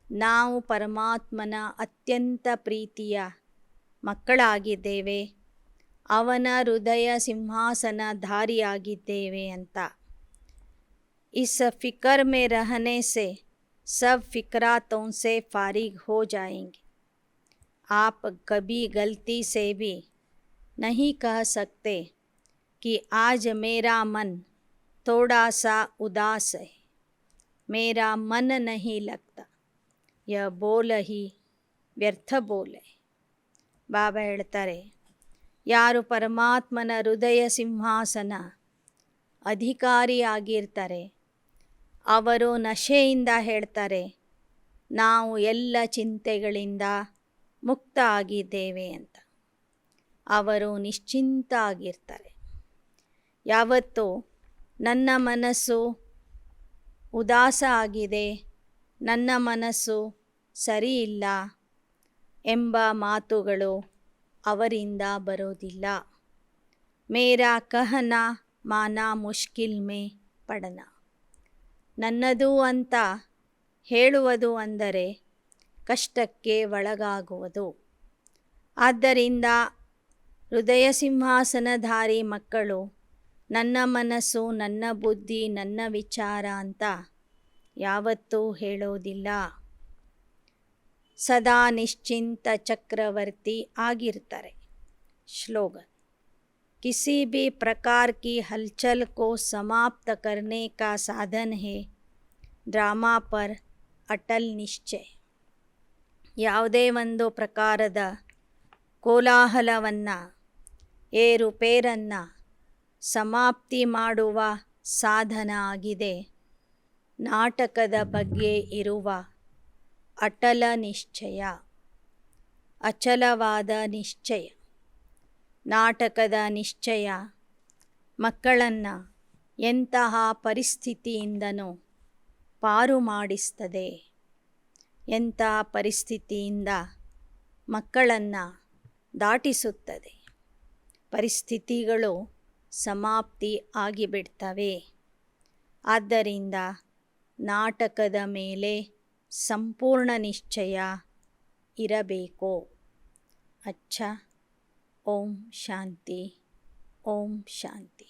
ನಾವು ಪರಮಾತ್ಮನ ಅತ್ಯಂತ ಪ್ರೀತಿಯ ಮಕ್ಕಳಾಗಿದ್ದೇವೆ, ಅವನ ಹೃದಯ ಸಿಂಹಾಸನಧಾರಿಯಾಗಿದ್ದೇವೆ ಅಂತ. इस फ़िक्र में रहने से सब फ़िक्रातों से फारिग हो जाएंगे. आप कभी गलती से भी नहीं कह सकते कि आज मेरा मन थोड़ा सा उदास है, मेरा मन नहीं लगता. यह बोल ही व्यर्थ बोल है. ಬಾಬಾ ಹೇಳ್ತಾರೆ, ಯಾರು ಪರಮಾತ್ಮನ ಹೃದಯ ಸಿಂಹಾಸನ ಅಧಿಕಾರಿಯಾಗಿರ್ತಾರೆ ಅವರು ನಶೆಯಿಂದ ಹೇಳ್ತಾರೆ, ನಾವು ಎಲ್ಲ ಚಿಂತೆಗಳಿಂದ ಮುಕ್ತ ಆಗಿದ್ದೇವೆ ಅಂತ. ಅವರು ನಿಶ್ಚಿಂತ ಆಗಿರ್ತಾರೆ. ಯಾವತ್ತೂ ನನ್ನ ಮನಸ್ಸು ಉದಾಸ ಆಗಿದೆ, ನನ್ನ ಮನಸ್ಸು ಸರಿಯಿಲ್ಲ ಎಂಬ ಮಾತುಗಳು ಅವರಿಂದ ಬರೋದಿಲ್ಲ. ಮೇರಾ ಕಹನಾ ಮಾನಾ ಮುಷ್ಕಿಲ್ ಮೇ ಪಡನಾ. ನನ್ನದು ಅಂತ ಹೇಳುವುದು ಅಂದರೆ ಕಷ್ಟಕ್ಕೆ ಒಳಗಾಗುವುದು. ಆದ್ದರಿಂದ ಹೃದಯ ಸಿಂಹಾಸನಧಾರಿ ಮಕ್ಕಳು ನನ್ನ ಮನಸ್ಸು, ನನ್ನ ಬುದ್ಧಿ, ನನ್ನ ವಿಚಾರ ಅಂತ ಯಾವತ್ತೂ ಹೇಳೋದಿಲ್ಲ. ಸದಾ ನಿಶ್ಚಿಂತ ಚಕ್ರವರ್ತಿ ಆಗಿರ್ತಾರೆ. श्लोगन. किसी भी प्रकार की हलचल को समाप्त करने का साधन है ड्रामा पर अटल निश्चय. ಯಾವುದೇ ಒಂದು ಪ್ರಕಾರದ ಕೋಲಾಹಲವನ್ನು, ಏರುಪೇರನ್ನು ಸಮಾಪ್ತಿ ಮಾಡುವ ಸಾಧನ ಆಗಿದೆ ನಾಟಕದ ಬಗ್ಗೆ ಇರುವ ಅಟಲ ನಿಶ್ಚಯ, ಅಚಲವಾದ ನಿಶ್ಚಯ. ನಾಟಕದ ನಿಶ್ಚಯ ಮಕ್ಕಳನ್ನು ಎಂತಹ ಪರಿಸ್ಥಿತಿಯಿಂದನೂ ಪಾರು ಮಾಡಿಸ್ತದೆ. ಎಂತಹ ಪರಿಸ್ಥಿತಿಯಿಂದ ಮಕ್ಕಳನ್ನು ದಾಟಿಸುತ್ತದೆ. ಪರಿಸ್ಥಿತಿಗಳು ಸಮಾಪ್ತಿ ಆಗಿಬಿಡ್ತವೆ. ಆದ್ದರಿಂದ ನಾಟಕದ ಮೇಲೆ ಸಂಪೂರ್ಣ ನಿಶ್ಚಯ ಇರಬೇಕು. ಅಚ್ಚಾ. ಓಂ ಶಾಂತಿ, ಓಂ ಶಾಂತಿ.